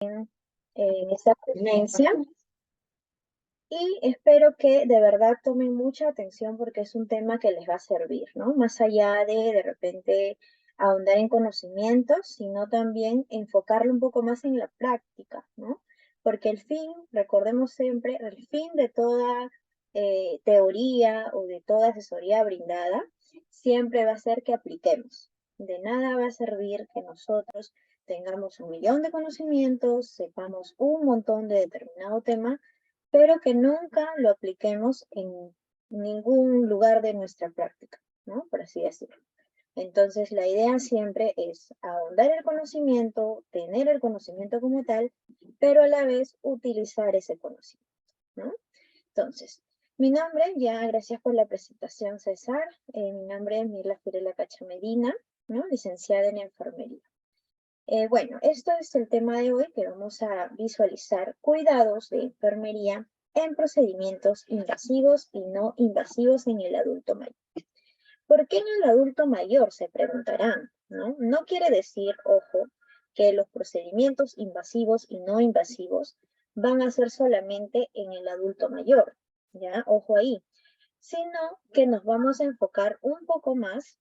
en esta ponencia y espero que de verdad tomen mucha atención porque es un tema que les va a servir, ¿no? Más allá de repente ahondar en conocimientos, sino también enfocarlo un poco más en la práctica, ¿no? Porque el fin, recordemos siempre, el fin de toda teoría o de toda asesoría brindada siempre va a ser que apliquemos. De nada va a servir que nosotros tengamos 1 millón de conocimientos, sepamos un montón de determinado tema, pero que nunca lo apliquemos en ningún lugar de nuestra práctica, ¿no? Por así decirlo. Entonces, la idea siempre es ahondar el conocimiento, tener el conocimiento como tal, pero a la vez utilizar ese conocimiento, ¿no? Entonces, mi nombre, ya gracias por la presentación, César. Mi nombre es Mirla Firela Cacha Medina, ¿no? Licenciada en enfermería. Bueno, esto es el tema de hoy que vamos a visualizar cuidados de enfermería en procedimientos invasivos y no invasivos en el adulto mayor. ¿Por qué en el adulto mayor? Se preguntarán, ¿no? No quiere decir, ojo, que los procedimientos invasivos y no invasivos van a ser solamente en el adulto mayor, ¿ya? Ojo ahí. Sino que nos vamos a enfocar un poco más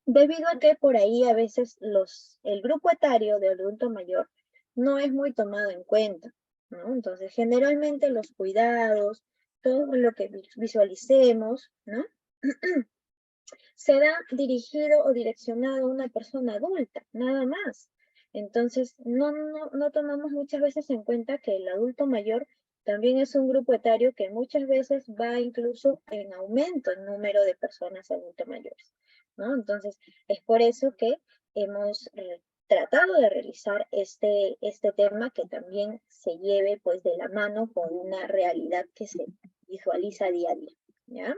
debido a que por ahí a veces el grupo etario de adulto mayor no es muy tomado en cuenta, ¿no? Entonces, generalmente los cuidados, todo lo que visualicemos, ¿no? Será dirigido o direccionado a una persona adulta, nada más. Entonces, no tomamos muchas veces en cuenta que el adulto mayor también es un grupo etario que muchas veces va incluso en aumento en número de personas adultas mayores, ¿no? Entonces, es por eso que hemos tratado de realizar este tema que también se lleve pues de la mano con una realidad que se visualiza día a día, ¿ya?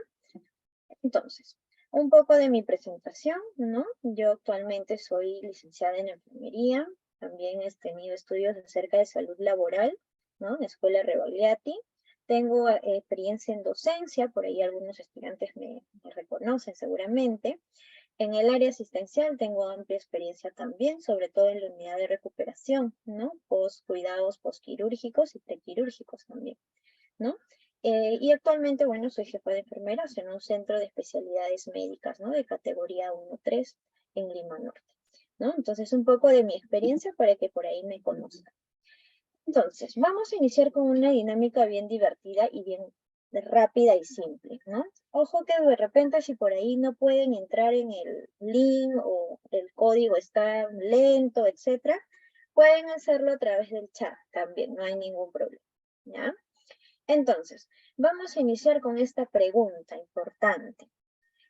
Entonces, un poco de mi presentación, ¿no? Yo actualmente soy licenciada en enfermería, también he tenido estudios acerca de salud laboral, ¿no? En la Escuela Rebagliati. Tengo experiencia en docencia, por ahí algunos estudiantes me reconocen seguramente. En el área asistencial tengo amplia experiencia también, sobre todo en la unidad de recuperación, ¿no? Cuidados postquirúrgicos y prequirúrgicos también, ¿no? Y actualmente, bueno, soy jefa de enfermeras en un centro de especialidades médicas, ¿no? De categoría 1-3 en Lima Norte, ¿no? Entonces, un poco de mi experiencia para que por ahí me conozcan. Entonces, vamos a iniciar con una dinámica bien divertida y bien rápida y simple, ¿no? Ojo que de repente si por ahí no pueden entrar en el link o el código está lento, etcétera, pueden hacerlo a través del chat también, no hay ningún problema, ¿ya? Entonces, vamos a iniciar con esta pregunta importante.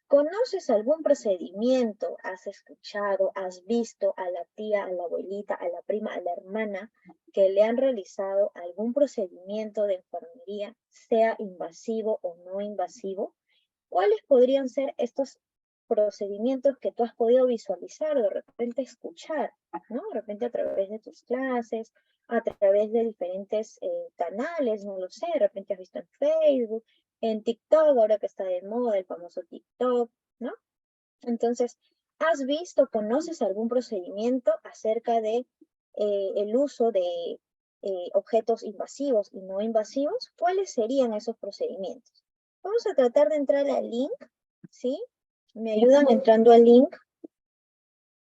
¿Conoces algún procedimiento? ¿Has escuchado, has visto a la tía, a la abuelita, a la prima, a la hermana que le han realizado algún procedimiento de enfermería, sea invasivo o no invasivo? ¿Cuáles podrían ser estos procedimientos que tú has podido visualizar o de repente escuchar, ¿no? De repente a través de tus clases, a través de diferentes canales, no lo sé, de repente has visto en Facebook, en TikTok, ahora que está de moda el famoso TikTok, ¿no? Entonces, ¿has visto, conoces algún procedimiento acerca de el uso de objetos invasivos y no invasivos? ¿Cuáles serían esos procedimientos? Vamos a tratar de entrar al link, ¿sí? Me ayudan entrando al link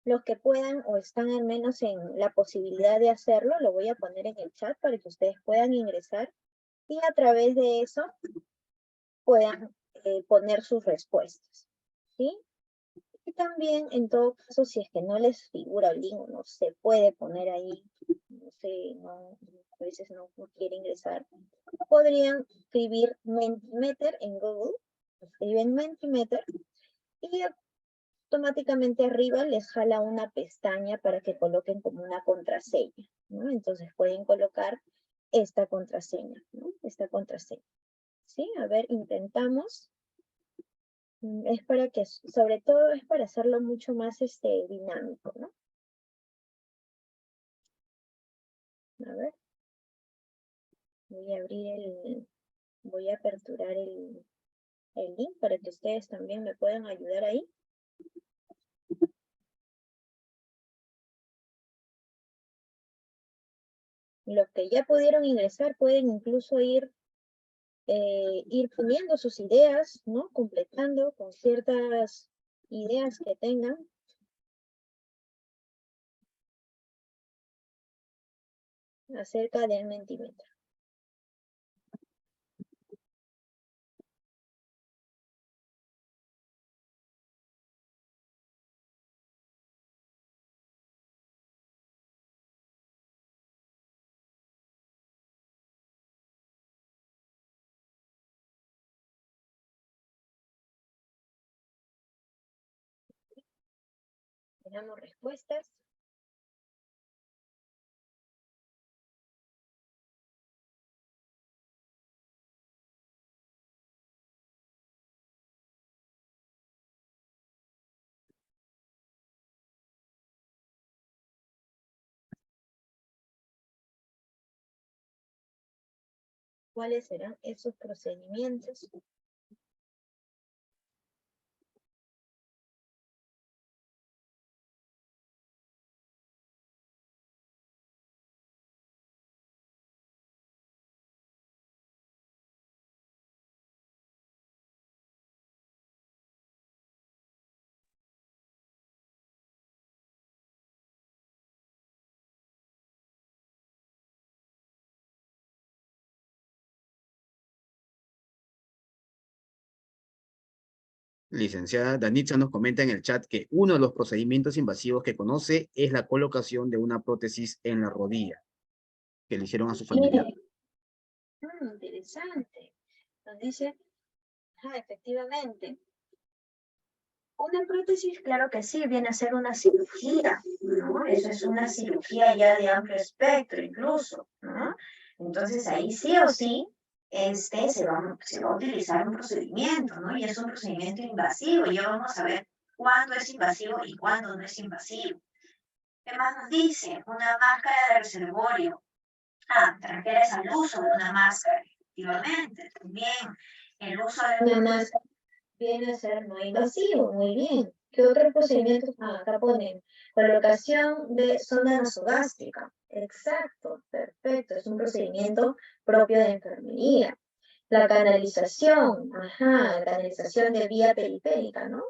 los que puedan o están al menos en la posibilidad de hacerlo. Lo voy a poner en el chat para que ustedes puedan ingresar y a través de eso puedan poner sus respuestas, ¿sí? Y también, en todo caso, si es que no les figura el link, no se puede poner ahí, no sé, a veces no quiere ingresar, podrían escribir Mentimeter en Google, escriben Mentimeter y automáticamente arriba les jala una pestaña para que coloquen como una contraseña, ¿no? Entonces pueden colocar esta contraseña, ¿no? Esta contraseña, ¿sí? A ver, intentamos. Es para que, sobre todo es para hacerlo mucho más dinámico, ¿no? A ver, voy a aperturar el link para que ustedes también me puedan ayudar ahí. Los que ya pudieron ingresar pueden incluso ir poniendo sus ideas, ¿no? Completando con ciertas ideas que tengan. Acerca del Mentimeter. Tenemos respuestas. ¿Cuáles serán esos procedimientos? Licenciada Danitza nos comenta en el chat que uno de los procedimientos invasivos que conoce es la colocación de una prótesis en la rodilla que le hicieron a su familiar. Interesante. Nos dice, efectivamente. Una prótesis, claro que sí, viene a ser una cirugía, ¿no? Eso es una cirugía ya de amplio espectro incluso, ¿no? Entonces ahí sí o sí se va a utilizar un procedimiento, ¿no? Y es un procedimiento invasivo. Ya vamos a ver cuándo es invasivo y cuándo no es invasivo. ¿Qué más nos dice? Una máscara de reservorio. Te refieres al uso de una máscara, efectivamente. También el uso de una máscara viene a ser no invasivo, muy bien. ¿Qué otros procedimientos? Acá ponen colocación de sonda nasogástrica. Exacto, perfecto, es un procedimiento propio de enfermería. La canalización, la canalización de vía periférica, ¿no?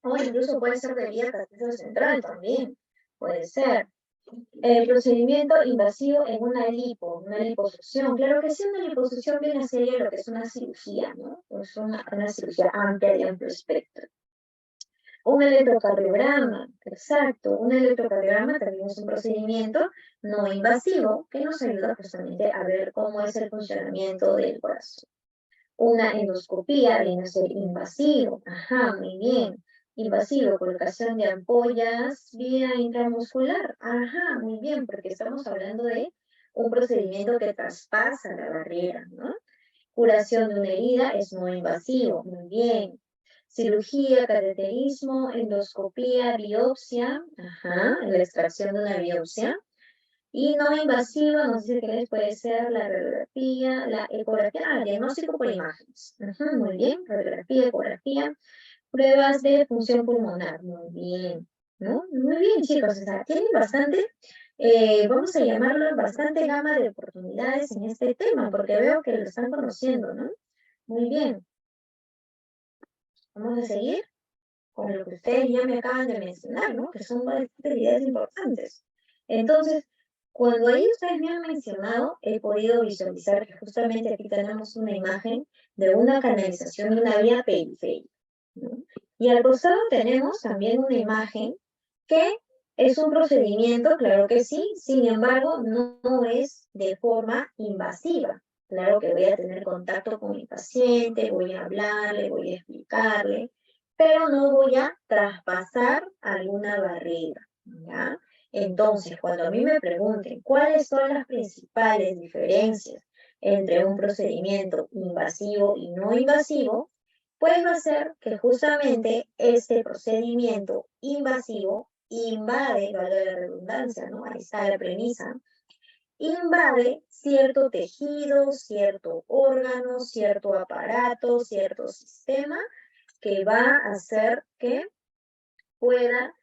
O incluso puede ser de vía catéter central también, puede ser. El procedimiento invasivo en una liposucción. Claro que sí, una liposucción viene a ser lo que es una cirugía, ¿no? Es una cirugía amplia de amplio espectro. Un electrocardiograma, exacto. Un electrocardiograma también es un procedimiento no invasivo que nos ayuda justamente a ver cómo es el funcionamiento del corazón. Una endoscopía viene a ser invasivo. Muy bien. Invasivo, colocación de ampollas vía intramuscular. Muy bien, porque estamos hablando de un procedimiento que traspasa la barrera, ¿no? Curación de una herida es no invasivo. Muy bien. Cirugía, cateterismo, endoscopía, biopsia. La extracción de una biopsia. Y no invasiva, nos dice que puede ser la radiografía, la ecografía, diagnóstico por imágenes. Muy bien, radiografía, ecografía, pruebas de función pulmonar. Muy bien, ¿no? Muy bien, chicos, o sea, tienen bastante, vamos a llamarlo, bastante gama de oportunidades en este tema, porque veo que lo están conociendo, ¿no? Muy bien. Vamos a seguir con lo que ustedes ya me acaban de mencionar, ¿no? Que son bastantes ideas importantes. Entonces, cuando ahí ustedes me han mencionado, he podido visualizar que justamente aquí tenemos una imagen de una canalización de una vía periférica, ¿no? Y al costado tenemos también una imagen que es un procedimiento, claro que sí, sin embargo, no es de forma invasiva. Claro que voy a tener contacto con mi paciente, voy a hablarle, voy a explicarle, pero no voy a traspasar alguna barrera, ¿ya? Entonces, cuando a mí me pregunten cuáles son las principales diferencias entre un procedimiento invasivo y no invasivo, pues va a ser que justamente este procedimiento invasivo invade, valga la redundancia, ¿no? Ahí está la premisa, invade cierto tejido, cierto órgano, cierto aparato, cierto sistema que va a hacer que pueda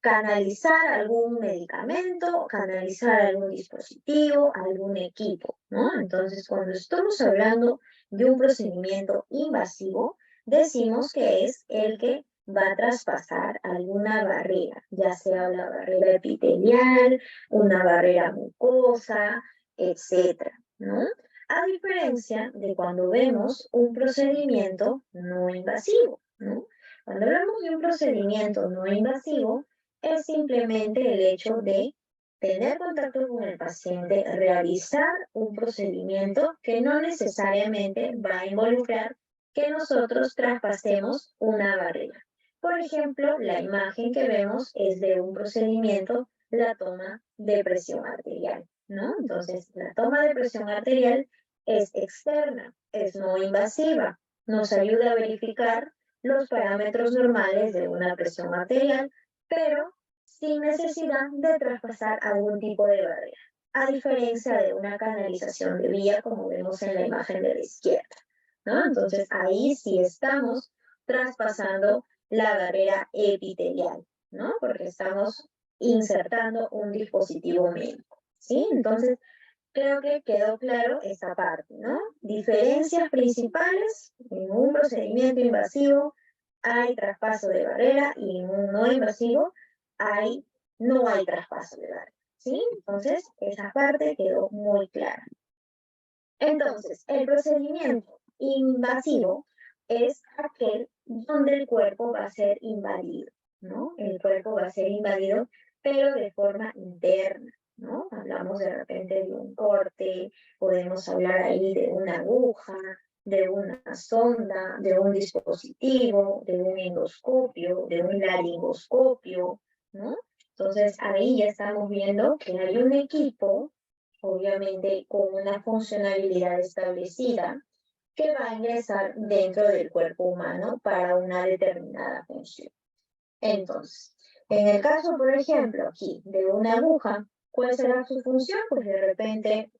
canalizar algún medicamento, canalizar algún dispositivo, algún equipo, ¿no? Entonces, cuando estamos hablando de un procedimiento invasivo, decimos que es el que va a traspasar alguna barrera, ya sea la barrera epitelial, una barrera mucosa, etcétera, ¿no? A diferencia de cuando vemos un procedimiento no invasivo, ¿no? Cuando hablamos de un procedimiento no invasivo, es simplemente el hecho de tener contacto con el paciente, realizar un procedimiento que no necesariamente va a involucrar que nosotros traspasemos una barrera. Por ejemplo, la imagen que vemos es de un procedimiento, la toma de presión arterial, ¿no? Entonces, la toma de presión arterial es externa, es no invasiva, nos ayuda a verificar los parámetros normales de una presión arterial, pero sin necesidad de traspasar algún tipo de barrera, a diferencia de una canalización de vía como vemos en la imagen de la izquierda, ¿no? Entonces ahí sí estamos traspasando la barrera epitelial, ¿no? Porque estamos insertando un dispositivo médico, ¿sí? Entonces, creo que quedó claro esta parte, ¿no? Diferencias principales: en un procedimiento invasivo hay traspaso de barrera y en un no invasivo no hay traspaso de barrera, ¿sí? Entonces, esa parte quedó muy clara. Entonces, el procedimiento invasivo es aquel donde el cuerpo va a ser invadido, ¿no? El cuerpo va a ser invadido, pero de forma interna, ¿no? Hablamos de repente de un corte, podemos hablar ahí de una aguja, de una sonda, de un dispositivo, de un endoscopio, de un laringoscopio, ¿no? Entonces, ahí ya estamos viendo que hay un equipo, obviamente con una funcionalidad establecida, que va a ingresar dentro del cuerpo humano para una determinada función. Entonces, en el caso, por ejemplo, aquí de una aguja, ¿cuál será su función? Pues de repente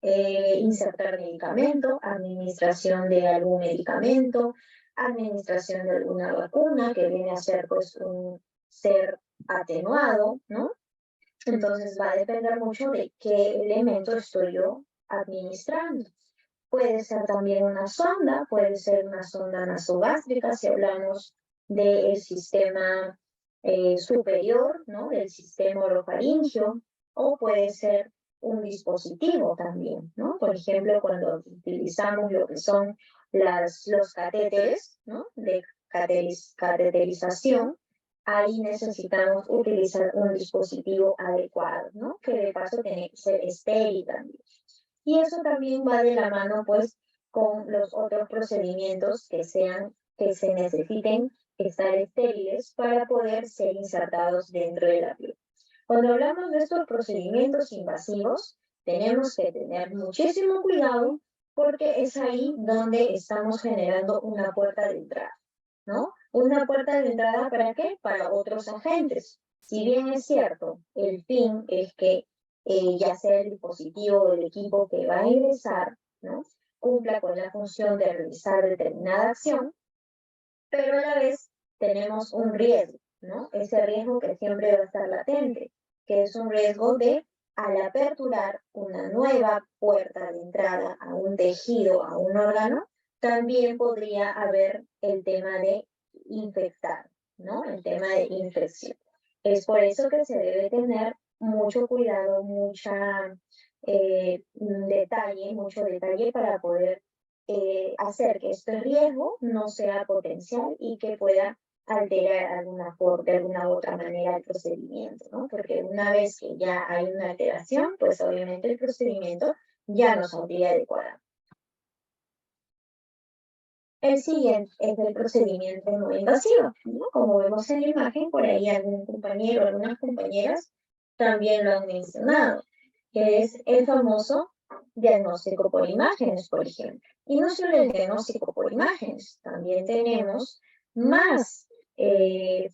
insertar medicamento, administración de algún medicamento, administración de alguna vacuna, que viene a ser pues un ser atenuado, ¿no? Entonces va a depender mucho de qué elemento estoy yo administrando. Puede ser también puede ser una sonda nasogástrica, si hablamos del sistema superior, ¿no? Del sistema orofaringeo, o puede ser un dispositivo también, ¿no? Por ejemplo, cuando utilizamos lo que son los catéteres, ¿no? De cateterización, ahí necesitamos utilizar un dispositivo adecuado, ¿no? Que de paso tiene que ser estéril también. Y eso también va de la mano, pues, con los otros procedimientos que se necesiten estar estériles para poder ser insertados dentro de la piel. Cuando hablamos de estos procedimientos invasivos, tenemos que tener muchísimo cuidado porque es ahí donde estamos generando una puerta de entrada, ¿no? Una puerta de entrada, ¿para qué? Para otros agentes. Si bien es cierto, el fin es que ya sea el dispositivo o el equipo que va a ingresar, ¿no? Cumpla con la función de realizar determinada acción, pero a la vez tenemos un riesgo, ¿no? Ese riesgo que siempre va a estar latente, que es un riesgo de, al aperturar una nueva puerta de entrada a un tejido, a un órgano, también podría haber el tema de infectar, ¿no? El tema de infección. Es por eso que se debe tener mucho cuidado, mucho detalle para poder hacer que este riesgo no sea potencial y que pueda alterar de alguna u otra manera el procedimiento, ¿no? Porque una vez que ya hay una alteración, pues obviamente el procedimiento ya no saldría adecuado. El siguiente es el procedimiento no invasivo, ¿no? Como vemos en la imagen, por ahí algún compañero o algunas compañeras también lo han mencionado, que es el famoso diagnóstico por imágenes, por ejemplo. Y no solo el diagnóstico por imágenes, también tenemos más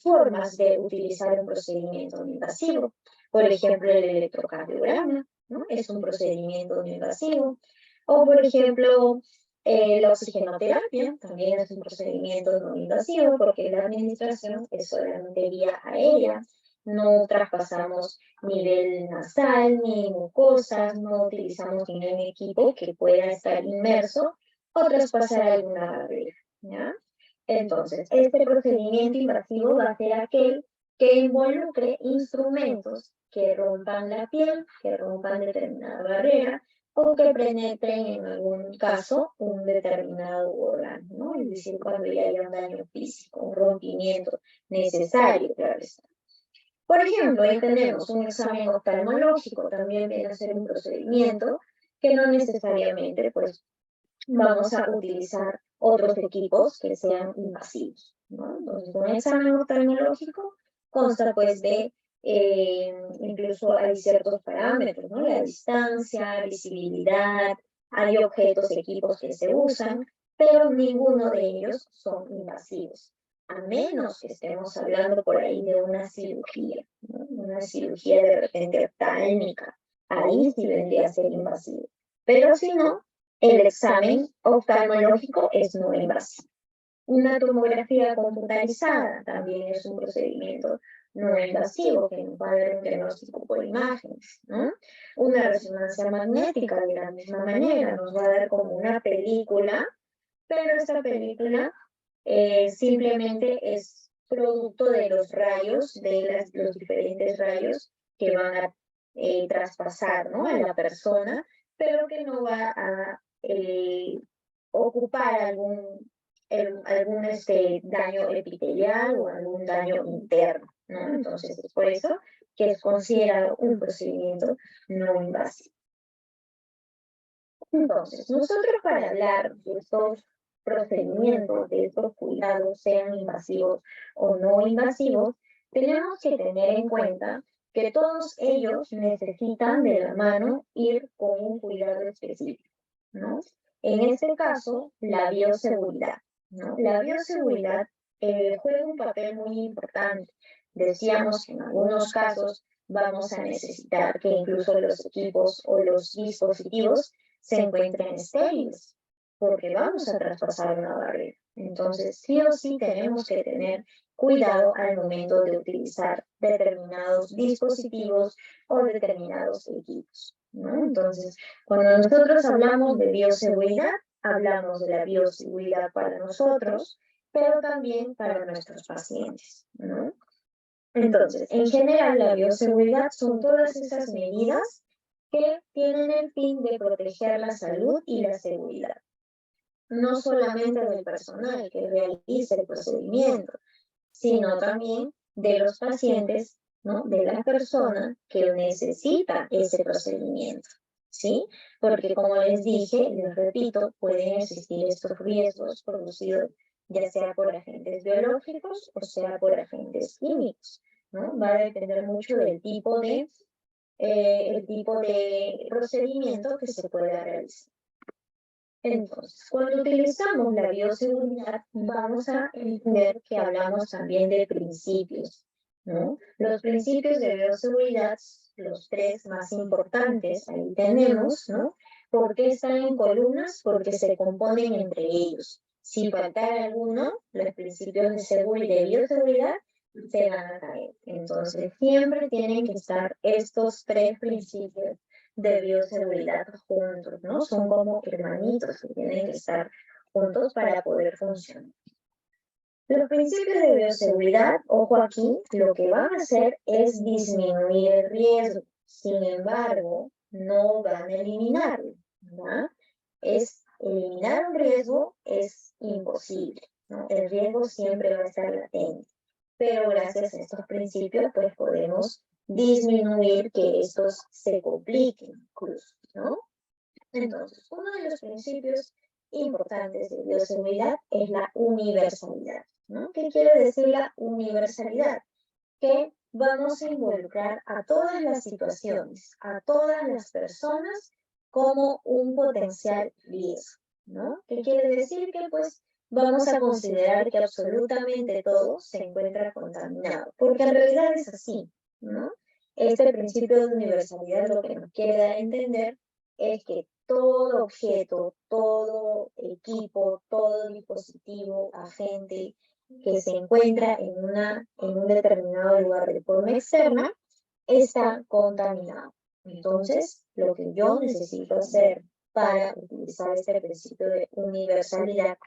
formas de utilizar un procedimiento no invasivo. Por ejemplo, el electrocardiograma, ¿no? Es un procedimiento no invasivo. O, por ejemplo, La oxigenoterapia también es un procedimiento no invasivo porque la administración es solamente vía aérea. No traspasamos nivel nasal ni mucosas, no utilizamos ningún equipo que pueda estar inmerso o traspasar alguna barrera, ¿ya? Entonces, este procedimiento invasivo va a ser aquel que involucre instrumentos que rompan la piel, que rompan determinada barrera, o que penetren en algún caso un determinado órgano, ¿no? Es decir, cuando ya haya un daño físico, un rompimiento necesario, claro está. Por ejemplo, ahí tenemos un examen oftalmológico, también viene a ser un procedimiento que no necesariamente, pues, vamos a utilizar otros equipos que sean invasivos, ¿no? Entonces, un examen oftalmológico consta, pues, de, incluso hay ciertos parámetros, ¿no? La distancia, visibilidad, hay objetos, equipos que se usan, pero ninguno de ellos son invasivos, a menos que estemos hablando por ahí de una cirugía, ¿no? Una cirugía de repente oftálmica, ahí sí vendría a ser invasivo, pero si no, el examen oftalmológico es no invasivo. Una tomografía computarizada también es un procedimiento no invasivo que nos va a dar un diagnóstico por imágenes, ¿no? Una resonancia magnética de la misma manera nos va a dar como una película, pero esta película simplemente es producto de los rayos, de los diferentes rayos que van a traspasar, ¿no? A la persona, pero que no va a ocupar algún daño epitelial o algún daño interno, ¿no? Entonces, es por eso que es considerado un procedimiento no invasivo. Entonces, nosotros para hablar de estos procedimientos, de estos cuidados, sean invasivos o no invasivos, tenemos que tener en cuenta que todos ellos necesitan de la mano ir con un cuidado específico, ¿no? En este caso, la bioseguridad, ¿no? La bioseguridad juega un papel muy importante. Decíamos que en algunos casos vamos a necesitar que incluso los equipos o los dispositivos se encuentren estériles, porque vamos a traspasar una barrera. Entonces, sí o sí tenemos que tener cuidado al momento de utilizar determinados dispositivos o determinados equipos, ¿no? Entonces, cuando nosotros hablamos de bioseguridad, hablamos de la bioseguridad para nosotros, pero también para nuestros pacientes, ¿no? Entonces, en general, la bioseguridad son todas esas medidas que tienen el fin de proteger la salud y la seguridad, no solamente del personal que realice el procedimiento, sino también de los pacientes, ¿no? De la persona que necesita ese procedimiento, ¿sí? Porque como les dije, les repito, pueden existir estos riesgos producidos ya sea por agentes biológicos o sea por agentes químicos, ¿no? Va a depender mucho del tipo de procedimiento que se pueda realizar. Entonces, cuando utilizamos la bioseguridad, vamos a entender que hablamos también de principios, ¿no? Los principios de bioseguridad, los tres más importantes, ahí tenemos, ¿no? ¿Por qué están en columnas? Porque se componen entre ellos. Si faltara alguno, los principios de bioseguridad se van a caer. Entonces, siempre tienen que estar estos tres principios de bioseguridad juntos, ¿no? Son como hermanitos que tienen que estar juntos para poder funcionar. Los principios de bioseguridad, ojo aquí, lo que van a hacer es disminuir el riesgo. Sin embargo, no van a eliminarlo, ¿no? Eliminar un riesgo es imposible, ¿no? El riesgo siempre va a estar latente. Pero gracias a estos principios, pues podemos disminuir que estos se compliquen incluso, ¿no? Entonces, uno de los principios importantes de bioseguridad es la universalidad, ¿no? ¿Qué quiere decir la universalidad? Que vamos a involucrar a todas las situaciones, a todas las personas como un potencial riesgo, ¿no? ¿Qué quiere decir? Que pues vamos a considerar que absolutamente todo se encuentra contaminado, porque en realidad es así, ¿no? Este principio de universalidad lo que nos quiere dar a entender es que todo objeto, todo equipo, todo dispositivo, agente que se encuentra en un determinado lugar de forma externa, está contaminado. Entonces, lo que yo necesito hacer para utilizar este principio de universalidad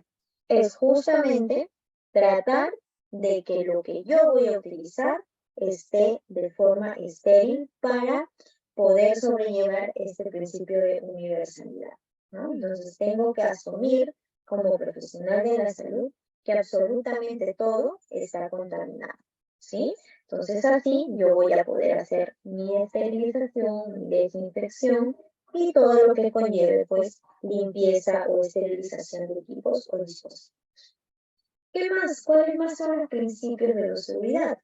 es justamente tratar de que lo que yo voy a utilizar esté de forma estéril para poder sobrellevar este principio de universalidad, ¿no? Entonces tengo que asumir como profesional de la salud que absolutamente todo está contaminado, ¿sí? Entonces así yo voy a poder hacer mi esterilización, mi desinfección y todo lo que conlleve pues limpieza o esterilización de equipos o dispositivos. ¿Qué más? ¿Cuáles más son los principios de la seguridad?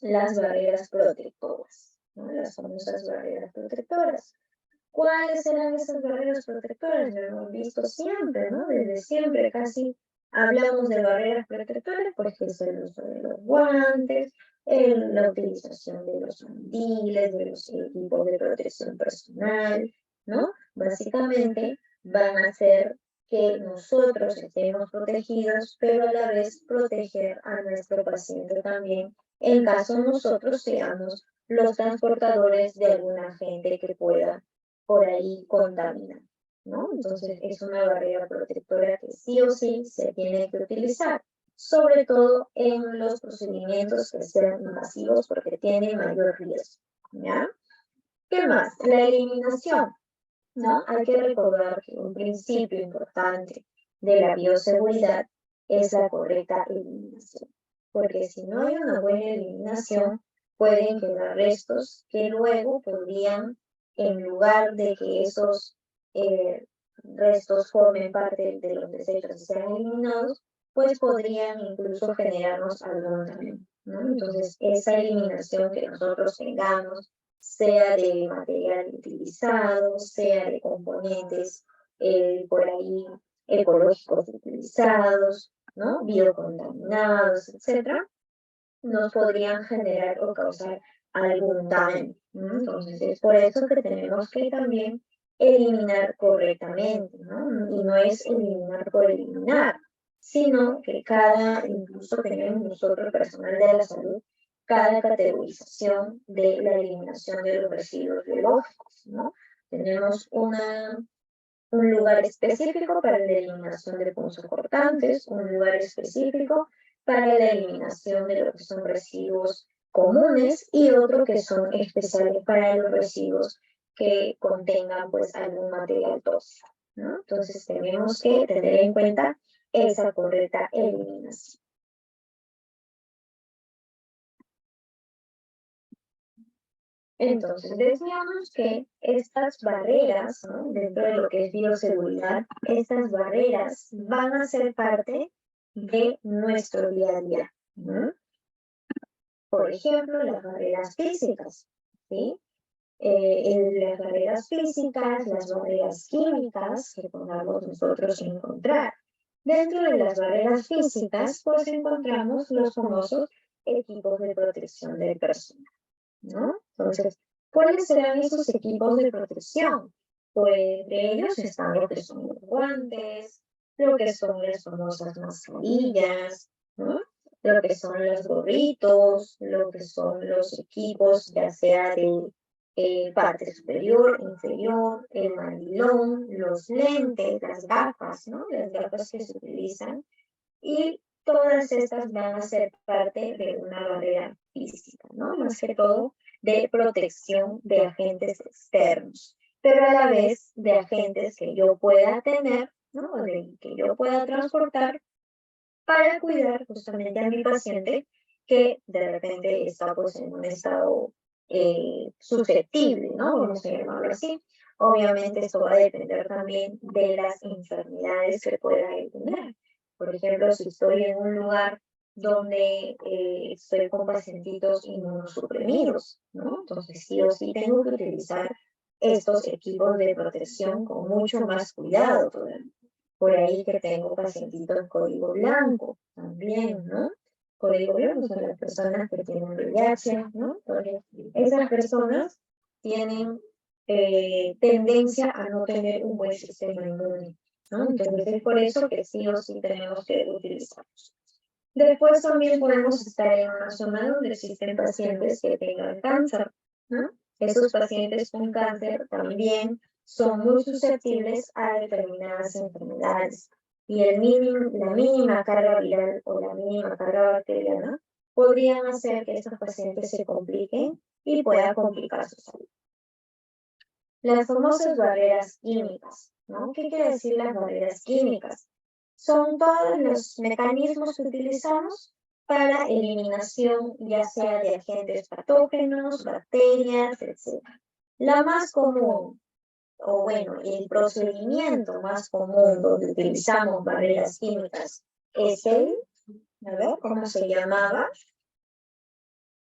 Las barreras protectoras, ¿no? Las famosas barreras protectoras. ¿Cuáles serán esas barreras protectoras? Lo hemos visto siempre, ¿no? Desde siempre casi hablamos de barreras protectoras, porque es el uso de los guantes, la utilización de los mandiles, de los equipos de protección personal, ¿no? Básicamente van a hacer que nosotros estemos protegidos, pero a la vez proteger a nuestro paciente también, en caso nosotros seamos los transportadores de algún agente que pueda por ahí contaminar, ¿no? Entonces es una barrera protectora que sí o sí se tiene que utilizar, sobre todo en los procedimientos que sean invasivos porque tienen mayor riesgo, ¿ya? ¿Qué más? La eliminación, ¿no? Hay que recordar que un principio importante de la bioseguridad es la correcta eliminación, porque si no hay una buena eliminación, pueden quedar restos que luego podrían, en lugar de que esos restos formen parte de los desechos y sean eliminados, pues podrían incluso generarnos algún daño, ¿no? Entonces, esa eliminación que nosotros tengamos, sea de material utilizado, sea de componentes por ahí ecológicos utilizados, ¿no? Biocontaminados, etcétera, nos podrían generar o causar algún daño, ¿no? Entonces es por eso que tenemos que también eliminar correctamente, ¿no? Y no es eliminar por eliminar, sino que incluso tenemos nosotros, personal de la salud, cada categorización de la eliminación de los residuos biológicos, ¿no? Tenemos un lugar específico para la eliminación de punzocortantes, un lugar específico para la eliminación de lo que son residuos comunes y otro que son especiales para los residuos que contengan pues algún material tóxico, ¿no? Entonces tenemos que tener en cuenta esa correcta eliminación. Entonces, decíamos que estas barreras, ¿no? Dentro de lo que es bioseguridad, estas barreras van a ser parte de nuestro día a día, ¿no? Por ejemplo, las barreras físicas, ¿sí? Las barreras físicas, las barreras químicas que podamos nosotros encontrar. Dentro de las barreras físicas, pues encontramos los famosos equipos de protección del personal, ¿no? Entonces, ¿cuáles serán esos equipos de protección? Pues entre ellos están lo que son los guantes, lo que son las famosas mascarillas, ¿no? Lo que son los gorritos, lo que son los equipos, ya sea de parte superior, inferior, el mandilón, los lentes, las gafas, ¿no? Las gafas que se utilizan. Y todas estas van a ser parte de una barrera física, ¿no? Más que todo de protección de agentes externos, pero a la vez de agentes que yo pueda tener, ¿no? O que yo pueda transportar para cuidar justamente a mi paciente que de repente está pues en un estado susceptible, ¿no? Vamos a llamarlo así. Obviamente esto va a depender también de las enfermedades que pueda él tener. Por ejemplo, si estoy en un lugar donde estoy con pacientitos inmunosuprimidos, ¿no? Entonces sí o sí tengo que utilizar estos equipos de protección con mucho más cuidado todavía. Por ahí que tengo pacientitos en código blanco también, ¿no? Código blanco son las personas que tienen VIH, ¿no? Entonces, esas personas tienen tendencia a no tener un buen sistema inmune, ¿no? Entonces es por eso que sí o sí tenemos que utilizarlos. Después también podemos estar en una zona donde existen pacientes que tengan cáncer, ¿no? Esos pacientes con cáncer también son muy susceptibles a determinadas enfermedades. Y la mínima carga viral o la mínima carga bacteriana podrían hacer que estos pacientes se compliquen y pueda complicar su salud. Las famosas barreras químicas, ¿no? ¿Qué quiere decir las barreras químicas? Son todos los mecanismos que utilizamos para eliminación, ya sea de agentes patógenos, bacterias, etc. La más común, o bueno, el procedimiento más común donde utilizamos barreras químicas es a ver, ¿cómo se llamaba?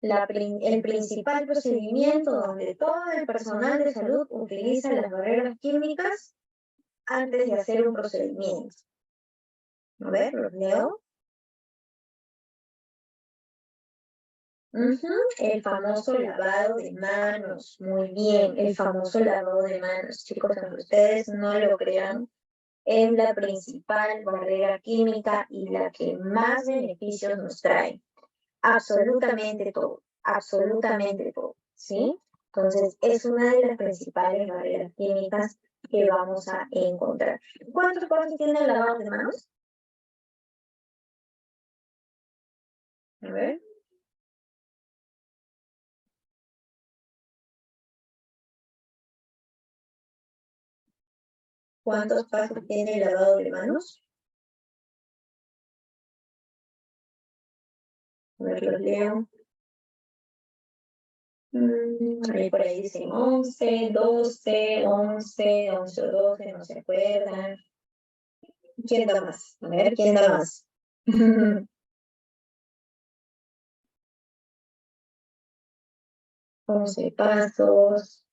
El principal procedimiento donde todo el personal de salud utiliza las barreras químicas antes de hacer un procedimiento. A ver, los leo. El famoso lavado de manos. Muy bien, el famoso lavado de manos. Chicos, aunque ustedes no lo crean, es la principal barrera química y la que más beneficios nos trae. Absolutamente todo, ¿sí? Entonces, es una de las principales barreras químicas que vamos a encontrar. ¿Cuántos pasos tiene el lavado de manos? A ver. ¿Cuántos pasos tiene el lavado de manos? A ver, los leo. Ahí por ahí dicen 11, 12, 11, 11 o 12, no se acuerdan. ¿Quién da más? A ver, ¿quién da más? 11 pasos.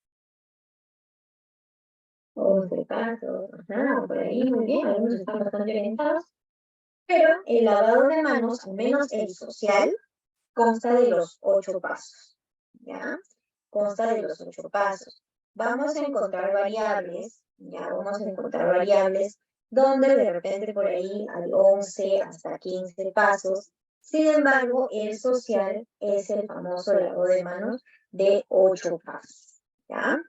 11 pasos. Ajá, por ahí muy bien, algunos están bastante orientados. Pero el lavado de manos, al menos el social, consta de los 8 pasos. ¿Ya? Consta de los 8 pasos. Vamos a encontrar variables, ya vamos a encontrar variables donde de repente por ahí hay 11 hasta 15 pasos. Sin embargo, el social es el famoso lavado de manos de 8 pasos. ¿Ya?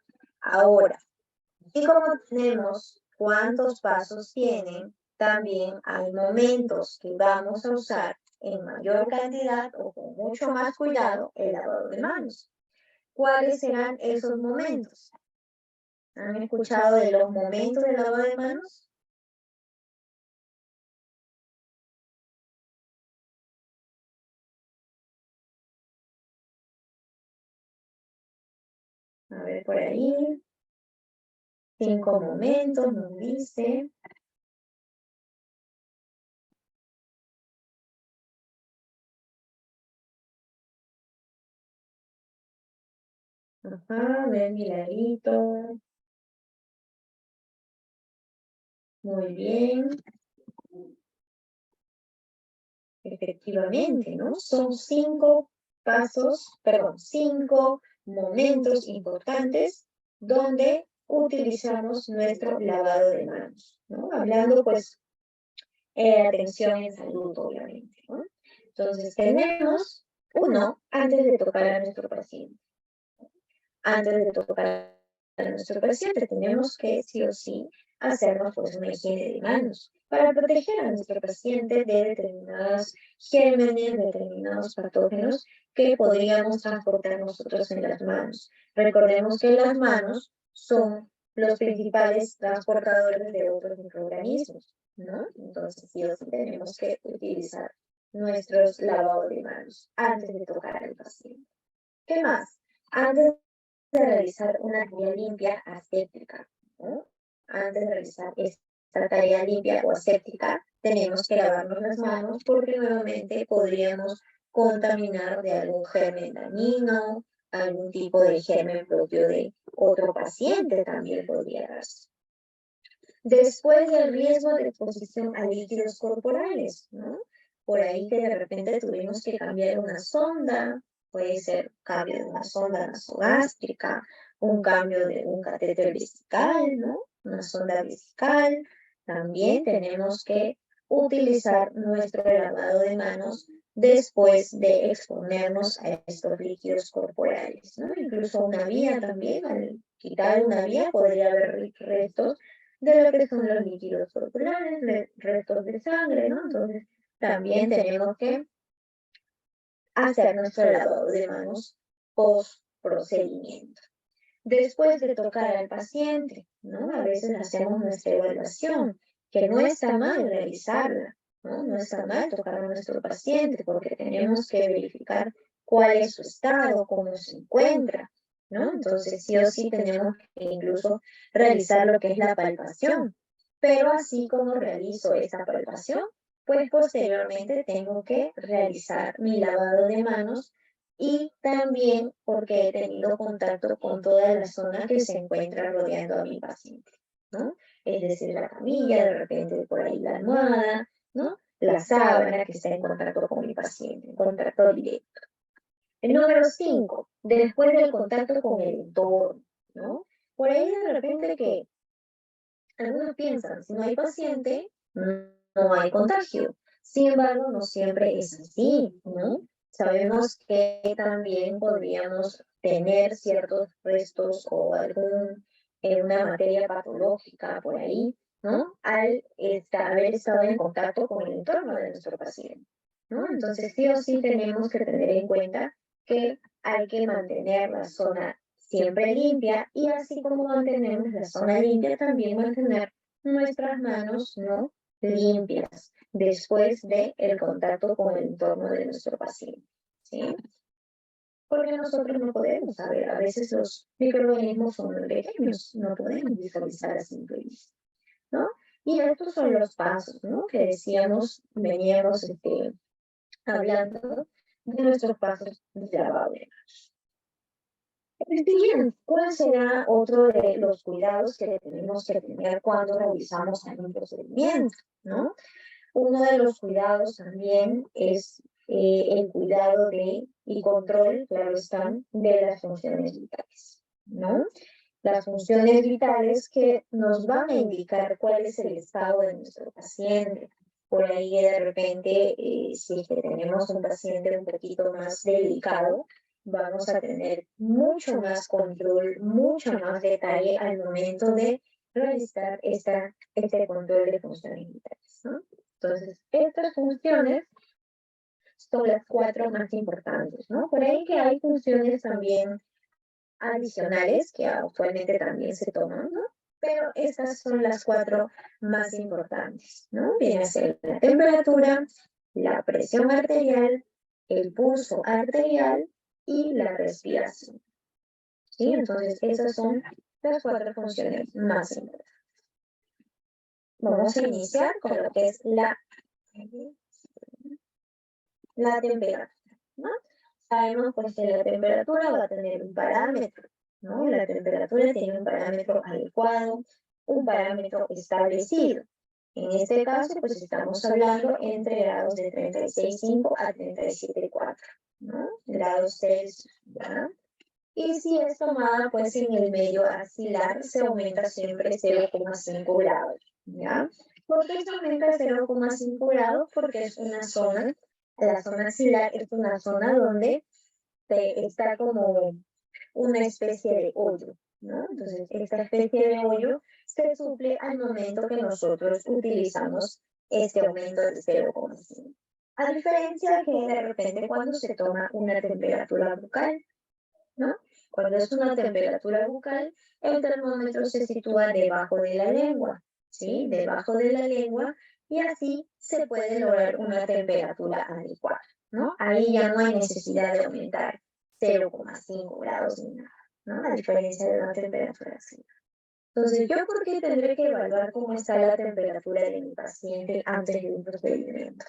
Ahora, y como tenemos cuántos pasos tienen, también hay momentos que vamos a usar en mayor cantidad o con mucho más cuidado el lavado de manos. ¿Cuáles serán esos momentos? ¿Han escuchado de los momentos de lavado de manos? A ver, por ahí. 5 momentos, nos dice. Ajá, ven miradito. Muy bien. Efectivamente, ¿no? Son 5 pasos, perdón, 5 momentos importantes donde utilizamos nuestro lavado de manos, ¿no? Hablando, pues, atención en salud, obviamente, ¿no? Entonces, tenemos uno antes de tocar a nuestro paciente. Antes de tocar a nuestro paciente, tenemos que, sí o sí, hacernos pues, una higiene de manos para proteger a nuestro paciente de determinados gérmenes, determinados patógenos que podríamos transportar nosotros en las manos. Recordemos que las manos son los principales transportadores de otros microorganismos, ¿no? Entonces, sí o sí tenemos que utilizar nuestros lavados de manos antes de tocar al paciente. ¿Qué más? Antes de realizar una tarea limpia aséptica, ¿no? Antes de realizar esta tarea limpia o aséptica, tenemos que lavarnos las manos porque nuevamente podríamos contaminar de algún germen dañino, algún tipo de germen propio de otro paciente también podría darse. Después del riesgo de exposición a líquidos corporales, ¿no? Por ahí que de repente tuvimos que cambiar una sonda, puede ser cambio de una sonda nasogástrica, un cambio de un catéter vesical, ¿no? Una sonda vesical. También tenemos que utilizar nuestro lavado de manos después de exponernos a estos líquidos corporales, ¿no? Incluso una vía también, al quitar una vía podría haber restos de lo que son los líquidos corporales, restos de sangre, ¿no? Entonces, también tenemos que hacer nuestro lavado de manos post procedimiento. Después de tocar al paciente, ¿no? A veces hacemos nuestra evaluación, que no está mal realizarla, ¿no? No está mal tocar a nuestro paciente porque tenemos que verificar cuál es su estado, cómo se encuentra, ¿no? Entonces sí o sí tenemos que incluso realizar lo que es la palpación. Pero así como realizo esta palpación, pues posteriormente tengo que realizar mi lavado de manos y también porque he tenido contacto con toda la zona que se encuentra rodeando a mi paciente, ¿no? Es decir, la camilla, de repente por ahí la almohada, ¿no? La sábana que está en contacto con mi paciente, en contacto directo. El número 5, después del contacto con el entorno, ¿no? Por ahí de repente que algunos piensan, si no hay paciente, no hay contagio. Sin embargo, no siempre es así, ¿no? Sabemos que también podríamos tener ciertos restos o una materia patológica por ahí, ¿no? Al haber estado en contacto con el entorno de nuestro paciente, ¿no? Entonces, sí o sí tenemos que tener en cuenta que hay que mantener la zona siempre limpia y así como mantenemos la zona limpia, también mantener nuestras manos, ¿no? Limpias después del contacto con el entorno de nuestro paciente, ¿sí? Porque nosotros no podemos saber, a veces los microorganismos son muy pequeños, no podemos visualizar a simple vista, ¿no? Y estos son los pasos, ¿no? Que decíamos, veníamos hablando de nuestros pasos de lavado de manos. Bien, ¿cuál será otro de los cuidados que tenemos que tener cuando realizamos algún procedimiento, ¿no? Uno de los cuidados también es el cuidado y control, claro están, de las funciones vitales, ¿no? Las funciones vitales que nos van a indicar cuál es el estado de nuestro paciente. Por ahí de repente, si es que tenemos un paciente un poquito más delicado, vamos a tener mucho más control, mucho más detalle al momento de realizar este control de funciones vitales, ¿no? Entonces, estas funciones son las 4 más importantes, ¿no? Por ahí que hay funciones también adicionales que actualmente también se toman, ¿no? Pero estas son las 4 más importantes, ¿no? Viene a ser la temperatura, la presión arterial, el pulso arterial y la respiración, ¿sí? Entonces, esas son las 4 funciones más importantes. Vamos a iniciar con lo que es la temperatura, ¿no? Sabemos pues que la temperatura va a tener un parámetro, ¿no? La temperatura tiene un parámetro adecuado, un parámetro establecido. En este caso, pues estamos hablando entre grados de 36,5 a 37,4, ¿no? Grados Celsius, ¿ya? Y si es tomada pues en el medio axilar, se aumenta siempre 0,5 grados, ¿ya? ¿Por qué se aumenta 0,5 grados? Porque es una zona, la zona axilar es una zona donde está como una especie de hoyo, ¿no? Entonces, esta especie de hoyo se suple al momento que nosotros utilizamos este aumento de 0,5. A diferencia que de repente cuando se toma una temperatura bucal, ¿no? Cuando es una temperatura bucal, el termómetro se sitúa debajo de la lengua, ¿sí? Debajo de la lengua, y así se puede lograr una temperatura adecuada, ¿no? Ahí ya no hay necesidad de aumentar 0,5 grados ni nada, ¿no? A diferencia de una temperatura así. Entonces, ¿yo por qué tendré que evaluar cómo está la temperatura de mi paciente antes de un procedimiento?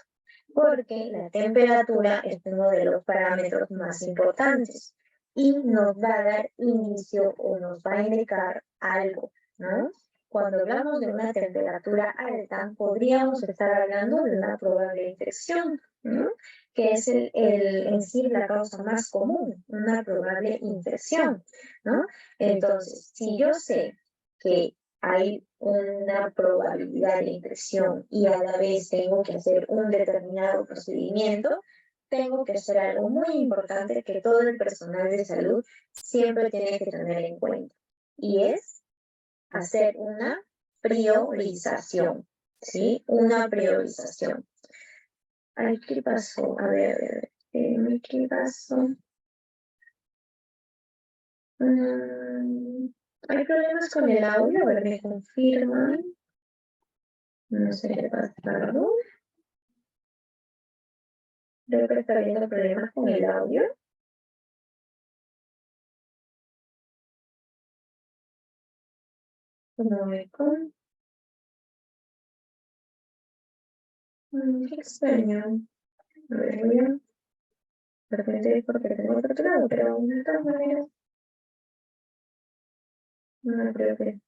Porque la temperatura es uno de los parámetros más importantes y nos va a dar inicio o nos va a indicar algo, ¿no? cuando hablamos de una temperatura alta, podríamos estar hablando de una probable infección, ¿no? Que es en sí la causa más común, una probable infección, ¿no? Entonces, si yo sé que hay una probabilidad de infección y a la vez tengo que hacer un determinado procedimiento, tengo que hacer algo muy importante que todo el personal de salud siempre tiene que tener en cuenta, y es hacer una priorización, ¿sí? Una priorización. Ay, ¿qué pasó? A ver, ¿qué pasó? ¿Hay problemas con el audio? A ver, me confirman. No sé qué pasa. Creo que está habiendo problemas con el audio. No me con. Qué extraño. A ver, voy a. De repente es porque tengo otro lado, pero de todas maneras. No creo que.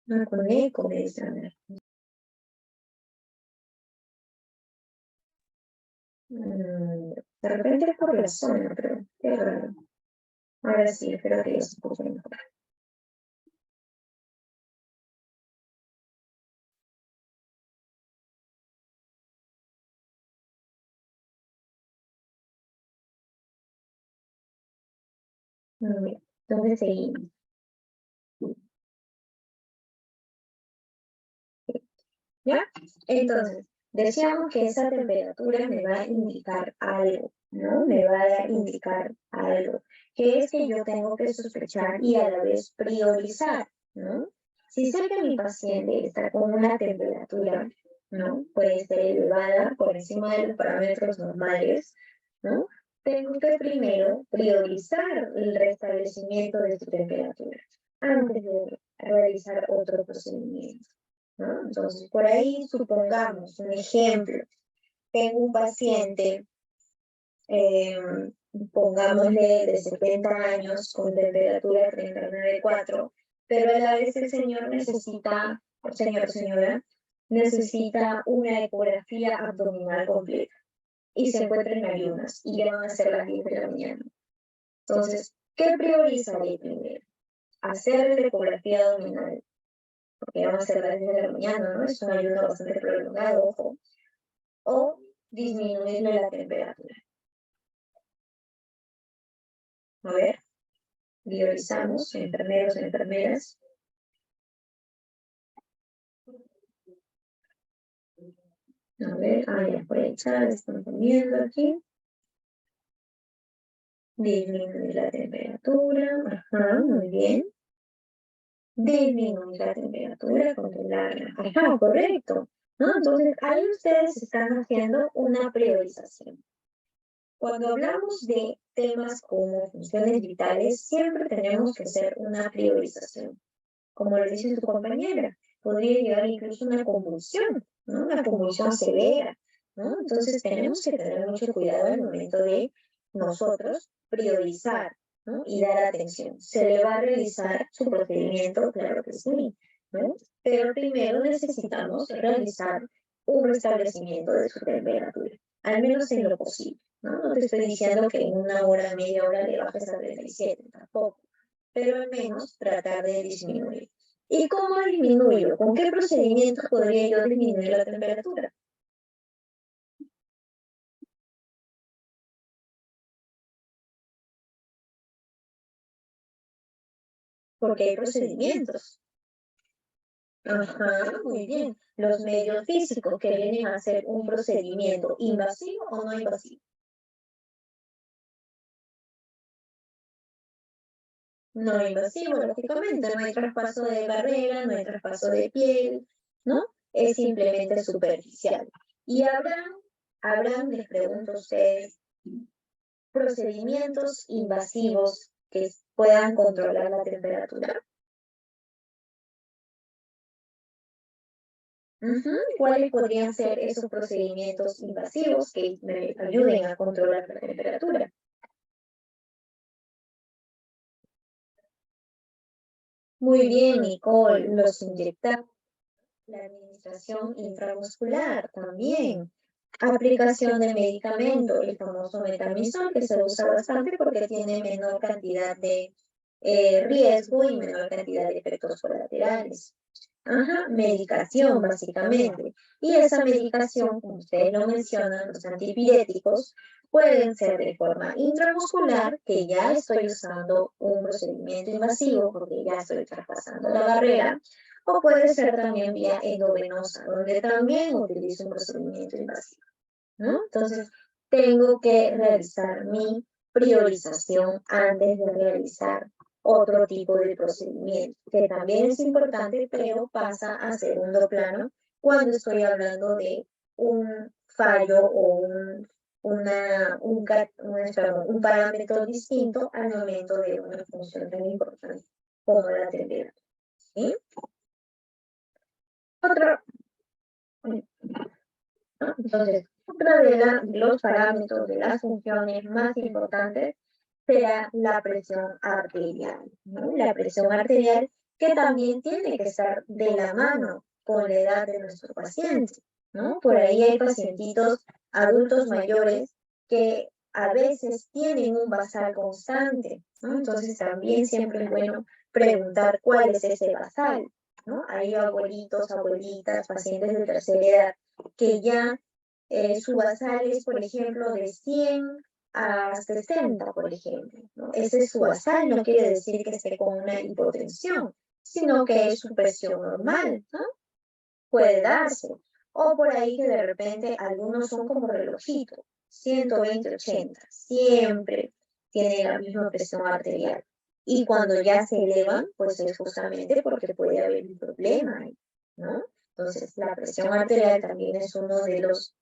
No con eco, me dicen. De repente es por la zona, pero qué raro. Ahora sí, espero que ya se escuche mejor. Muy bien, entonces seguimos. ¿Ya? Entonces, decíamos que esa temperatura me va a indicar algo, ¿no? Me va a indicar algo, que es que yo tengo que sospechar y a la vez priorizar, ¿no? Si sé que mi paciente está con una temperatura, ¿no? Puede ser elevada por encima de los parámetros normales, ¿no? Tengo que primero priorizar el restablecimiento de su temperatura antes de realizar otro procedimiento, ¿no? Entonces, por ahí supongamos un ejemplo. Tengo un paciente, eh, pongámosle de 70 años con temperatura 39,4, pero a la vez el señor necesita, o señora, necesita una ecografía abdominal completa y se encuentra en ayunas y ya van a ser las 10 de la mañana. Entonces, ¿qué priorizaré primero? Hacer la ecografía abdominal, porque van a ser las 10 de la mañana, ¿no? Es un ayuno bastante prolongado, ojo. O disminuirle la temperatura. A ver, priorizamos, enfermeros, enfermeras. A ver, ya por el chat están poniendo aquí. Disminuir la temperatura, ajá, muy bien. Disminuir la temperatura, controlarla, ajá, correcto, ¿no? Entonces, ahí ustedes están haciendo una priorización. Cuando hablamos de temas como funciones vitales, siempre tenemos que hacer una priorización. Como lo dice tu compañera, podría llegar incluso a una convulsión, ¿no? Una convulsión severa, ¿no? Entonces tenemos que tener mucho cuidado al momento de nosotros priorizar, ¿no? Y dar atención. ¿Se le va a realizar su procedimiento? Claro que sí, ¿no? Pero primero necesitamos realizar un restablecimiento de su temperatura, al menos en lo posible, ¿no? No te estoy diciendo que en una hora, media hora le bajes a 37, tampoco, pero al menos tratar de disminuir. ¿Y cómo disminuyo? ¿Con qué procedimientos podría yo disminuir la temperatura? Porque hay procedimientos. Ajá, muy bien. Los medios físicos que vienen a hacer un procedimiento invasivo o no invasivo. No invasivo, lógicamente, no hay traspaso de barrera, no hay traspaso de piel, ¿no? Es simplemente superficial. Y les pregunto a ustedes, procedimientos invasivos que puedan controlar la temperatura. ¿Cuáles podrían ser esos procedimientos invasivos que me ayuden a controlar la temperatura? Muy bien, Nicole, los inyectables, la administración intramuscular también. Aplicación de medicamento, el famoso metamizol, que se usa bastante porque tiene menor cantidad de riesgo y menor cantidad de efectos colaterales. Ajá, medicación, básicamente. Y esa medicación, como ustedes lo mencionan, los antipiréticos, pueden ser de forma intramuscular, que ya estoy usando un procedimiento invasivo porque ya estoy traspasando la barrera, o puede ser también vía endovenosa, donde también utilizo un procedimiento invasivo, ¿no? Entonces, tengo que realizar mi priorización antes de realizar otro tipo de procedimiento, que también es importante, pero pasa a segundo plano cuando estoy hablando de un fallo o un parámetro distinto al momento de una función tan importante como la temperatura. ¿Sí? Otro, ¿no? Entonces, otro de los parámetros de las funciones más importantes será la presión arterial, ¿no? La presión arterial que también tiene que estar de la mano con la edad de nuestro paciente, ¿no? Por ahí hay pacientitos adultos mayores que a veces tienen un basal constante, ¿no? Entonces también siempre es bueno preguntar cuál es ese basal, ¿no? Hay abuelitos, abuelitas, pacientes de tercera edad que ya su basal es, por ejemplo, de 100 a 60, por ejemplo, ¿no? Ese es su basal, no quiere decir que esté con una hipotensión, sino que es su presión normal, ¿no? Puede darse. O por ahí que de repente algunos son como relojito, 120/80, siempre tiene la misma presión arterial. Y cuando ya se elevan, pues es justamente porque puede haber un problema ahí, ¿no? Entonces, la presión arterial también es uno de los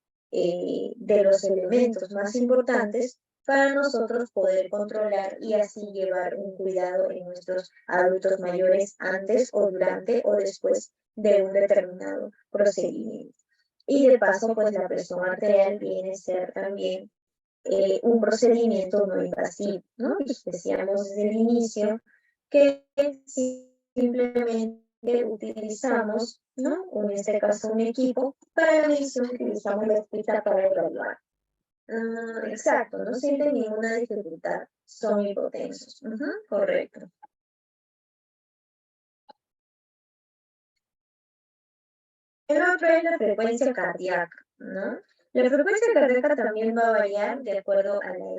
elementos más importantes para nosotros poder controlar y así llevar un cuidado en nuestros adultos mayores antes o durante o después de un determinado procedimiento. Y de paso, pues la presión arterial viene a ser también un procedimiento no invasivo, ¿no? Y decíamos desde el inicio que simplemente utilizamos, ¿no? En este caso un equipo, para la medición utilizamos la escrita para evaluar. Exacto, no sienten ninguna dificultad, son hipotensos. Correcto. El otro es la frecuencia cardíaca, ¿no? La frecuencia cardíaca también va a variar de acuerdo a la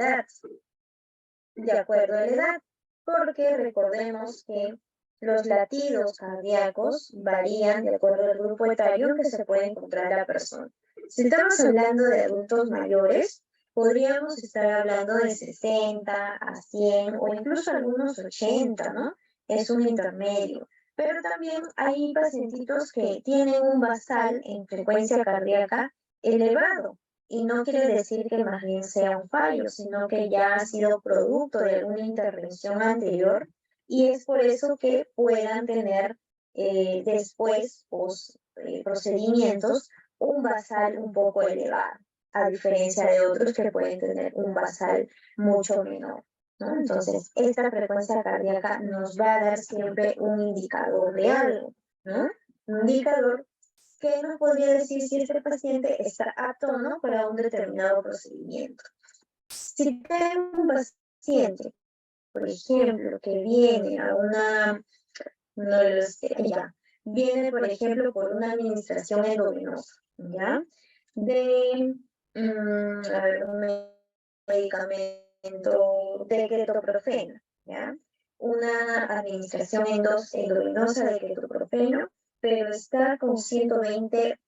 edad, porque recordemos que los latidos cardíacos varían de acuerdo al grupo etario en que se puede encontrar la persona. Si estamos hablando de adultos mayores, podríamos estar hablando de 60 a 100 o incluso algunos 80, ¿no? Es un intermedio. Pero también hay pacientitos que tienen un basal en frecuencia cardíaca elevado. Y no quiere decir que más bien sea un fallo, sino que ya ha sido producto de alguna intervención anterior y es por eso que puedan tener después procedimientos un basal un poco elevado, a diferencia de otros que pueden tener un basal mucho menor, ¿no? Entonces, esta frecuencia cardíaca nos va a dar siempre un indicador de algo, ¿no? Un indicador que nos podría decir si este paciente está apto o no para un determinado procedimiento. Si tengo un paciente, por ejemplo, que viene a no lo sé, ya, viene, por ejemplo, por una administración endovenosa, ¿ya? De, a ver, un medicamento de ketoprofeno, ¿ya? Una administración endovenosa de ketoprofeno, pero está con 120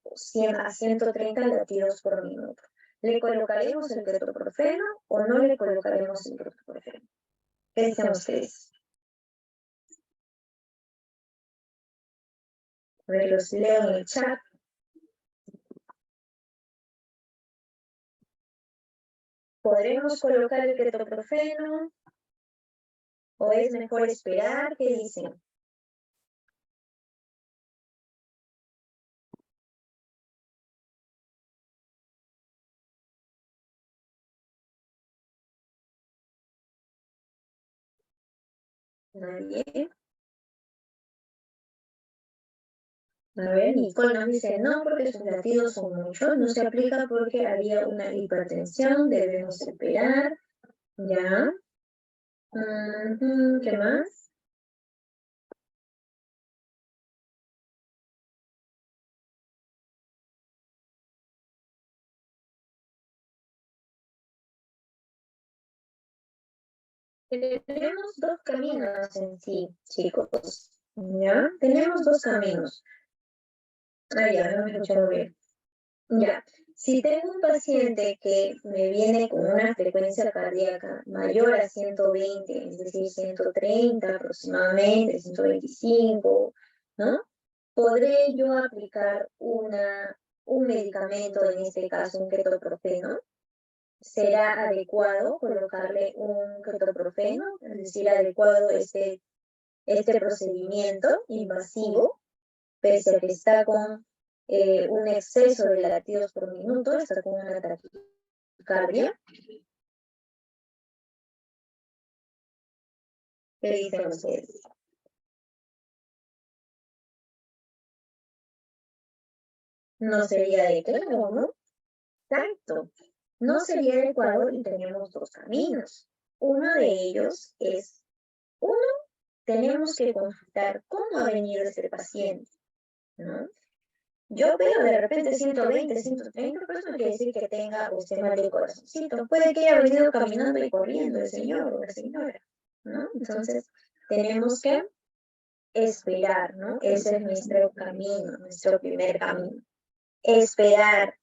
a 130 latidos por minuto. ¿Le colocaremos el ketoprofeno o no le colocaremos el ketoprofeno? ¿Qué dicen ustedes? A ver, los leo en el chat. ¿Podremos colocar el ketoprofeno o es mejor esperar? ¿Qué dicen? Nadie. A ver, Nicole nos dice, no, porque sus latidos son muchos, no se aplica porque había una hipertensión, debemos esperar, ¿ya? ¿Qué más? Tenemos dos caminos en sí, chicos, ¿ya? Tenemos dos caminos. Ah, ya, no me escucharon bien. Ya, si tengo un paciente que me viene con una frecuencia cardíaca mayor a 120, es decir, 130 aproximadamente, 125, ¿no? ¿Podré yo aplicar un medicamento, en este caso un ketoprofeno? ¿Será adecuado colocarle un ketoprofeno? Es decir, adecuado este procedimiento invasivo, pese a que está con un exceso de latidos por minuto, está con una taquicardia. ¿Qué dicen ustedes? No sería adecuado, ¿no? Exacto. No sería adecuado y tenemos dos caminos. Uno de ellos es, uno, tenemos que consultar cómo ha venido ese paciente, ¿no? Yo veo de repente 120, 130, pero eso no quiere decir que tenga o esté mal de corazoncito. Puede que haya venido caminando y corriendo el señor o la señora, ¿no? Entonces, tenemos que esperar, ¿no? Ese es nuestro camino, nuestro primer camino. Esperar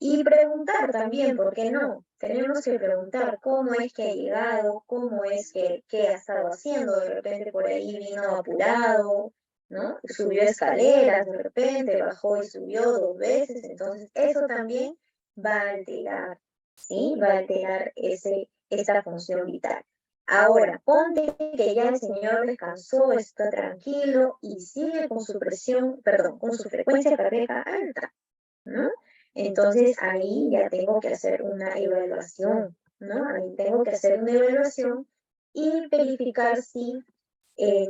y preguntar también, ¿por qué no? Tenemos que preguntar cómo es que ha llegado, cómo es que ha estado haciendo, de repente por ahí vino apurado, ¿no? Subió escaleras, de repente bajó y subió 2 veces, entonces eso también va a alterar, ¿sí? Va a alterar esa función vital. Ahora, ponte que ya el señor descansó, está tranquilo y sigue con su presión, perdón, con su frecuencia cardíaca alta, ¿no? Entonces ahí ya tengo que hacer una evaluación, ¿no? Ahí tengo que hacer una evaluación y verificar si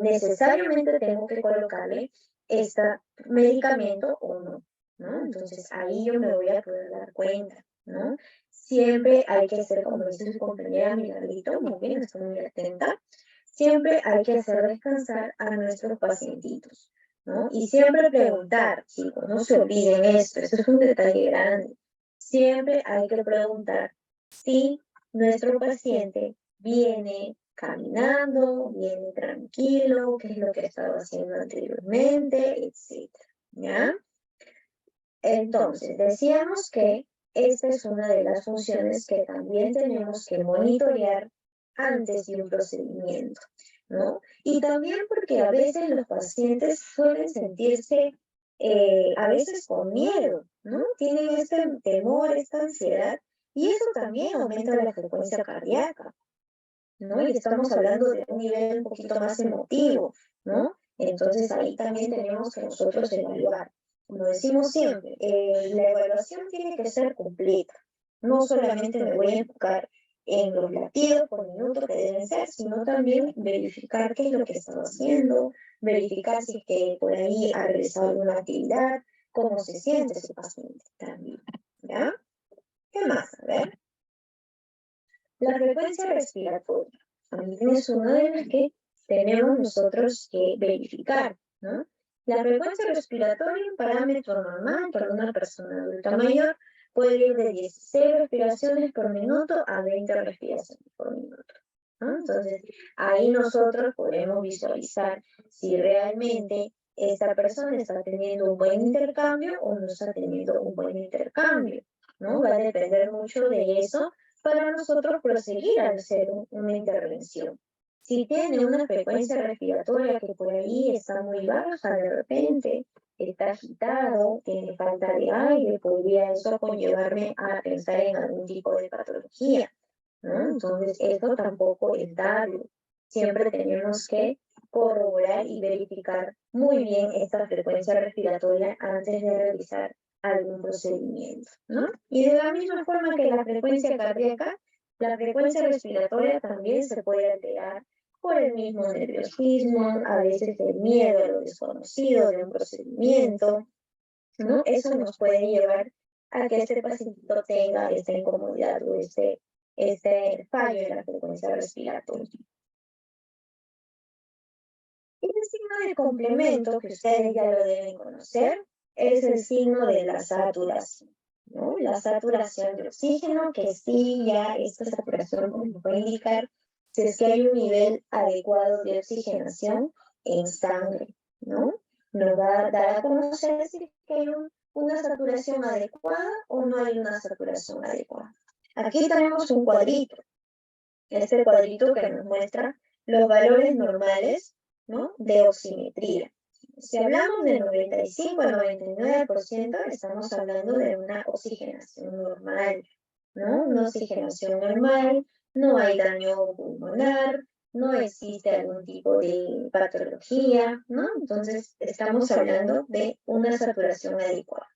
necesariamente tengo que colocarle este medicamento o no, ¿no? Entonces ahí yo me voy a poder dar cuenta, ¿no? Siempre hay que hacer, como dice su compañera Milagrito, muy bien, estoy muy atenta, siempre hay que hacer descansar a nuestros pacientitos, ¿no? Y siempre preguntar, chicos, no se olviden esto es un detalle grande. Siempre hay que preguntar si nuestro paciente viene caminando, viene tranquilo, qué es lo que ha estado haciendo anteriormente, etc. ¿Ya? Entonces, decíamos que esta es una de las funciones que también tenemos que monitorear antes de un procedimiento, ¿no? Y también porque a veces los pacientes suelen sentirse a veces con miedo, ¿no? Tienen este temor, esta ansiedad, y eso también aumenta la frecuencia cardíaca, ¿no? Y estamos hablando de un nivel un poquito más emotivo, ¿no? Entonces ahí también tenemos que nosotros evaluar. Como decimos siempre, la evaluación tiene que ser completa. No solamente me voy a enfocar en los latidos por minuto que deben ser, sino también verificar qué es lo que está haciendo, verificar si es que por ahí ha realizado alguna actividad, cómo se siente ese paciente también, ¿ya? ¿Qué más? A ver. La frecuencia respiratoria también es una de las que tenemos nosotros que verificar, ¿no? La frecuencia respiratoria, un parámetro normal para una persona adulta mayor, puede ir de 16 respiraciones por minuto a 20 respiraciones por minuto, ¿no? Entonces, ahí nosotros podemos visualizar si realmente esta persona está teniendo un buen intercambio o no está teniendo un buen intercambio, ¿no? Va a depender mucho de eso para nosotros proseguir al hacer una intervención. Si tiene una frecuencia respiratoria que por ahí está muy baja de repente, está agitado, tiene falta de aire, podría eso conllevarme a pensar en algún tipo de patología, ¿no? Entonces, esto tampoco es dable. Siempre tenemos que corroborar y verificar muy bien esta frecuencia respiratoria antes de realizar algún procedimiento, ¿no? Y de la misma forma que la frecuencia cardíaca, la frecuencia respiratoria también se puede alterar por el mismo nerviosismo, a veces el miedo a lo desconocido de un procedimiento, ¿no? Eso nos puede llevar a que este pacientito tenga esta incomodidad o este fallo en la frecuencia respiratoria. Y el signo de complemento, que ustedes ya lo deben conocer, es el signo de la saturación, ¿no? La saturación de oxígeno, que sí, ya esta saturación nos puede indicar si es que hay un nivel adecuado de oxigenación en sangre, ¿no? Nos va a dar a conocer si es que hay una saturación adecuada o no hay una saturación adecuada. Aquí tenemos un cuadrito. Este cuadrito que nos muestra los valores normales, ¿no?, de oximetría. Si hablamos de 95 a 99%, estamos hablando de una oxigenación normal, ¿no? Una oxigenación normal, no hay daño pulmonar, no existe algún tipo de patología, ¿no? Entonces, estamos hablando de una saturación adecuada.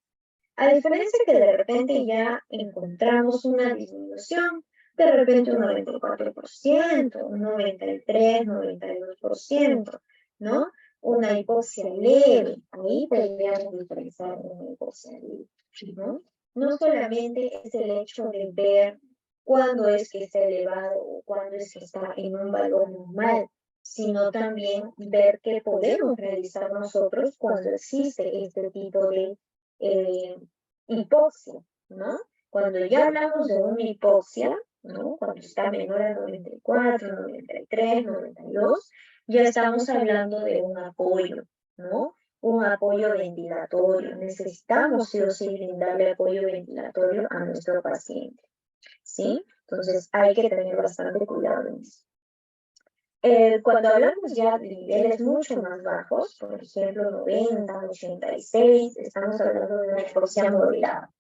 A diferencia que de repente ya encontramos una disminución, de repente un 94%, un 93%, 92%, ¿no? Una hipoxia leve, ahí podríamos diferenciar una hipoxia leve, ¿no? No solamente es el hecho de ver cuándo es que está elevado o cuándo es que está en un valor normal, sino también ver qué podemos realizar nosotros cuando existe este tipo de hipoxia, ¿no? Cuando ya hablamos de una hipoxia, ¿no?, cuando está menor a 94, 93, 92, ya estamos hablando de un apoyo, ¿no? Un apoyo ventilatorio. Necesitamos sí o sí brindarle apoyo ventilatorio a nuestro paciente, ¿sí? Entonces hay que tener bastante cuidado en eso. Cuando hablamos ya de niveles mucho más bajos, por ejemplo 90, 86, estamos hablando de una hipoxia moderada.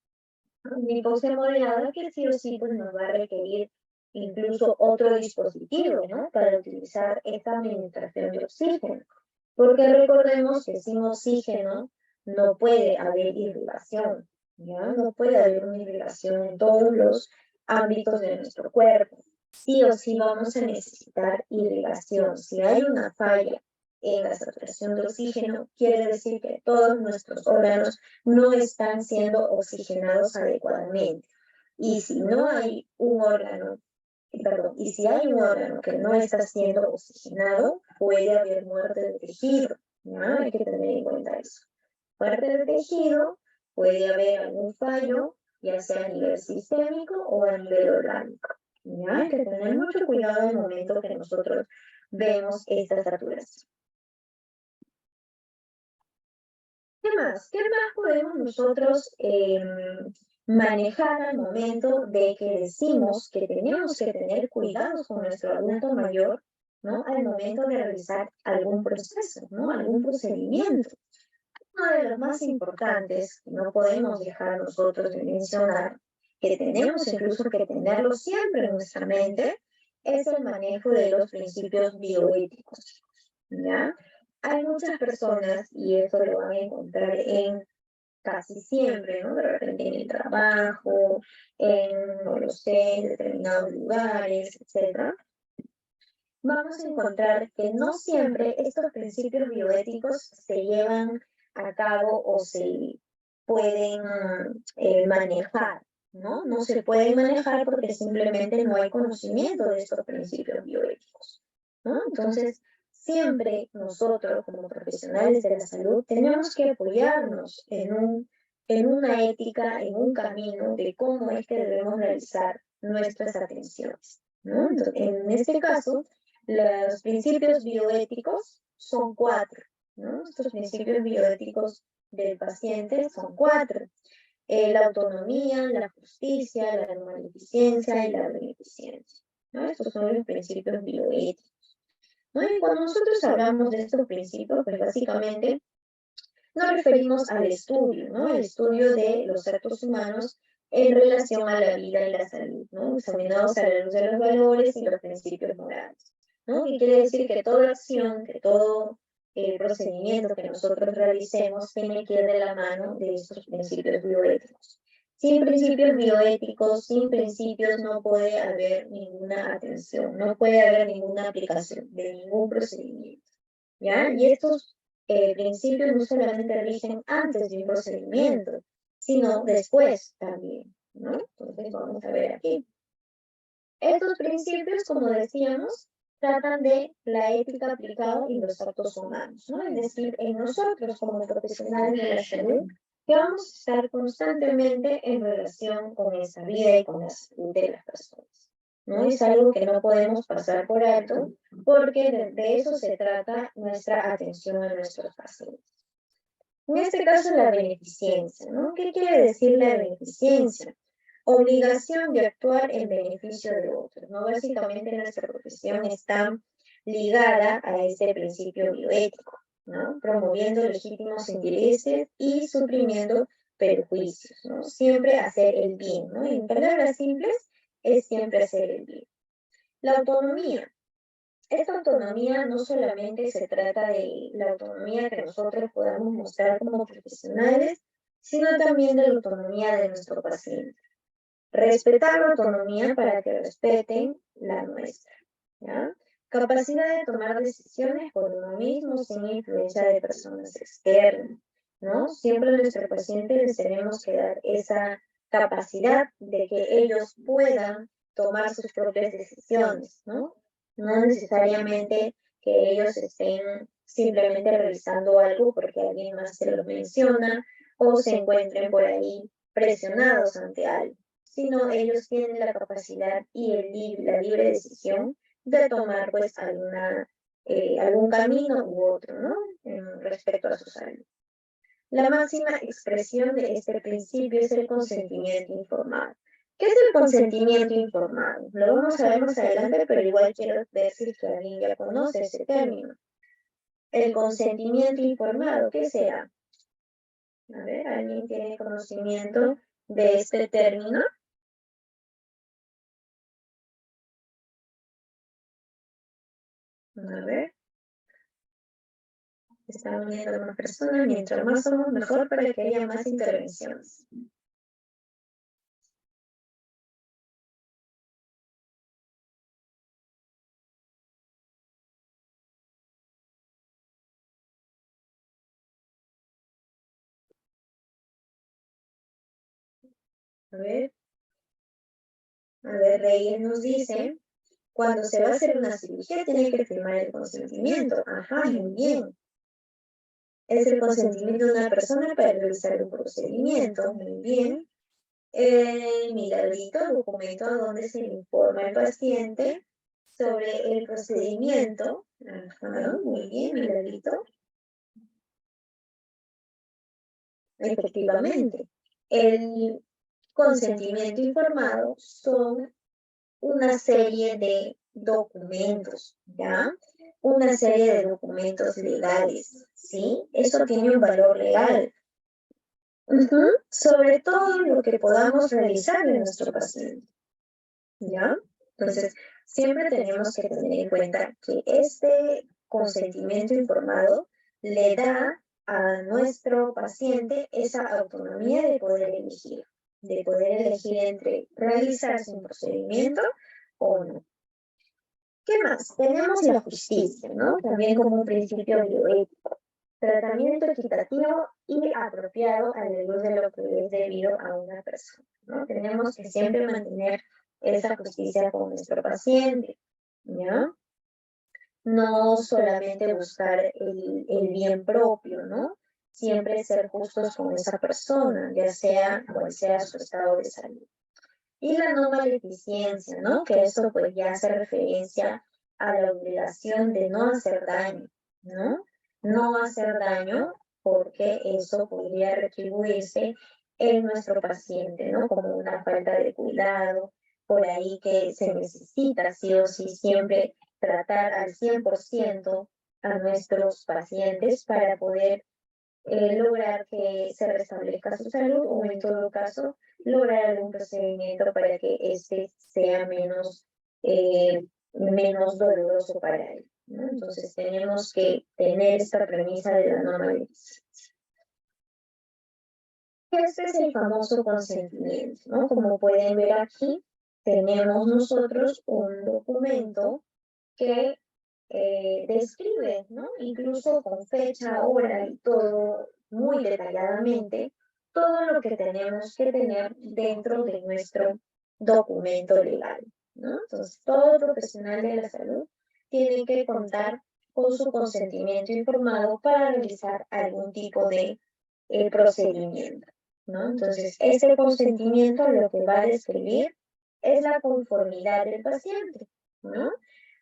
Una hipoxia moderada que sí o sí pues, nos va a requerir incluso otro dispositivo, ¿no?, para utilizar esta administración de oxígeno. Porque recordemos que sin oxígeno no puede haber irrigación, ¿ya? No puede haber una irrigación en todos los ámbitos de nuestro cuerpo. Sí o sí vamos a necesitar irrigación. Si hay una falla en la saturación de oxígeno, quiere decir que todos nuestros órganos no están siendo oxigenados adecuadamente. Y si no hay un órgano, y si hay un órgano que no está siendo oxigenado, puede haber muerte de tejido, ¿no? Hay que tener en cuenta eso. Muerte de tejido, puede haber algún fallo, ya sea a nivel sistémico o a nivel orgánico. ¿Ya? Hay que tener mucho cuidado en el momento que nosotros vemos esta saturación. ¿Qué más? ¿Qué más podemos nosotros manejar al momento de que decimos que tenemos que tener cuidados con nuestro adulto mayor, ¿no?, al momento de realizar algún proceso, ¿no?, algún procedimiento? Uno de los más importantes que no podemos dejar nosotros de mencionar, que tenemos incluso que tenerlo siempre en nuestra mente, es el manejo de los principios bioéticos, ¿ya? Hay muchas personas, y eso lo van a encontrar en casi siempre, ¿no? De repente en el trabajo, no lo sé, en determinados lugares, etc. Vamos a encontrar que no siempre estos principios bioéticos se llevan a cabo o se pueden manejar, ¿no? No se pueden manejar porque simplemente no hay conocimiento de estos principios bioéticos, ¿no? Entonces, siempre nosotros como profesionales de la salud tenemos que apoyarnos en una ética, en un camino de cómo es que debemos realizar nuestras atenciones, ¿no? Entonces, en este caso, los principios bioéticos son 4, ¿no? Estos principios bioéticos del paciente son 4. La autonomía, la justicia, la no maleficencia y la beneficencia, ¿no? Estos son los principios bioéticos, ¿no? Y cuando nosotros hablamos de estos principios, pues básicamente nos referimos al estudio, ¿no? El estudio de los actos humanos en relación a la vida y la salud, ¿no? Examinados a la luz de los valores y los principios morales, ¿no? Y quiere decir que toda acción, que todo procedimiento que nosotros realicemos tiene que ir de la mano de estos principios bioéticos. Sin principios bioéticos, sin principios no puede haber ninguna atención, no puede haber ninguna aplicación de ningún procedimiento, ¿ya? Y estos principios no solamente rigen antes de un procedimiento, sino después también, ¿no? Entonces vamos a ver aquí. Estos principios, como decíamos, tratan de la ética aplicada en los actos humanos, ¿no? Es decir, en nosotros como profesionales de la salud, que vamos a estar constantemente en relación con esa vida y con la salud de las personas, ¿no? Es algo que no podemos pasar por alto, porque de eso se trata nuestra atención a nuestros pacientes. En este caso, la beneficencia, ¿no? ¿Qué quiere decir la beneficencia? Obligación de actuar en beneficio de otros, ¿no? Básicamente nuestra profesión está ligada a este principio bioético, ¿no? Promoviendo legítimos intereses y suprimiendo perjuicios, ¿no? Siempre hacer el bien, ¿no? En palabras simples, es siempre hacer el bien. La autonomía. Esta autonomía no solamente se trata de la autonomía que nosotros podamos mostrar como profesionales, sino también de la autonomía de nuestro paciente. Respetar la autonomía para que respeten la nuestra, ¿ya? Capacidad de tomar decisiones por uno mismo sin influencia de personas externas, ¿no? Siempre a nuestros pacientes les tenemos que dar esa capacidad de que ellos puedan tomar sus propias decisiones, ¿no? No necesariamente que ellos estén simplemente realizando algo porque alguien más se lo menciona o se encuentren por ahí presionados ante algo, sino ellos tienen la capacidad y la libre decisión de tomar pues algún camino u otro, ¿no? Respecto a su salud. La máxima expresión de este principio es el consentimiento informado. ¿Qué es el consentimiento informado? Lo vamos a ver más adelante, pero igual quiero ver si alguien ya conoce ese término. El consentimiento informado, ¿qué será? A ver, ¿alguien tiene conocimiento de este término? A ver. Están uniendo a más personas, mientras más somos mejor para que haya más intervenciones. A ver, Reyes nos dice, cuando se va a hacer una cirugía tiene que firmar el consentimiento. Ajá, muy bien. Es el consentimiento de una persona para realizar un procedimiento. Muy bien. El miradito, documento donde se le informa al paciente sobre el procedimiento. Ajá, muy bien, miradito. Efectivamente. El consentimiento informado son una serie de documentos, ¿ya? Una serie de documentos legales, ¿sí? Eso tiene un valor legal. Sobre todo lo que podamos realizar en nuestro paciente, ¿ya? Entonces, siempre tenemos que tener en cuenta que este consentimiento informado le da a nuestro paciente esa autonomía de poder elegir entre realizarse un procedimiento o no. ¿Qué más? Tenemos la justicia, ¿no? También como un principio bioético. Tratamiento equitativo y apropiado a la luz de lo que es debido a una persona, ¿no? Tenemos que siempre mantener esa justicia con nuestro paciente, ¿ya? No solamente buscar el bien propio, ¿no? Siempre ser justos con esa persona, ya sea cual sea su estado de salud. Y la no maleficencia, ¿no? Que eso pues ya hace referencia a la obligación de no hacer daño, ¿no? No hacer daño porque eso podría retribuirse en nuestro paciente, ¿no? Como una falta de cuidado, por ahí que se necesita sí o sí siempre tratar al 100% a nuestros pacientes para poder lograr que se restablezca su salud o en todo caso lograr algún procedimiento para que este sea menos doloroso para él, ¿no? Entonces tenemos que tener esta premisa de la no maleficencia. Este es el famoso consentimiento, ¿no? Como pueden ver aquí, tenemos nosotros un documento que describe, ¿no? Incluso con fecha, hora y todo muy detalladamente, todo lo que tenemos que tener dentro de nuestro documento legal, ¿no? Entonces, todo profesional de la salud tiene que contar con su consentimiento informado para realizar algún tipo de procedimiento, ¿no? Entonces, este consentimiento lo que va a describir es la conformidad del paciente, ¿no?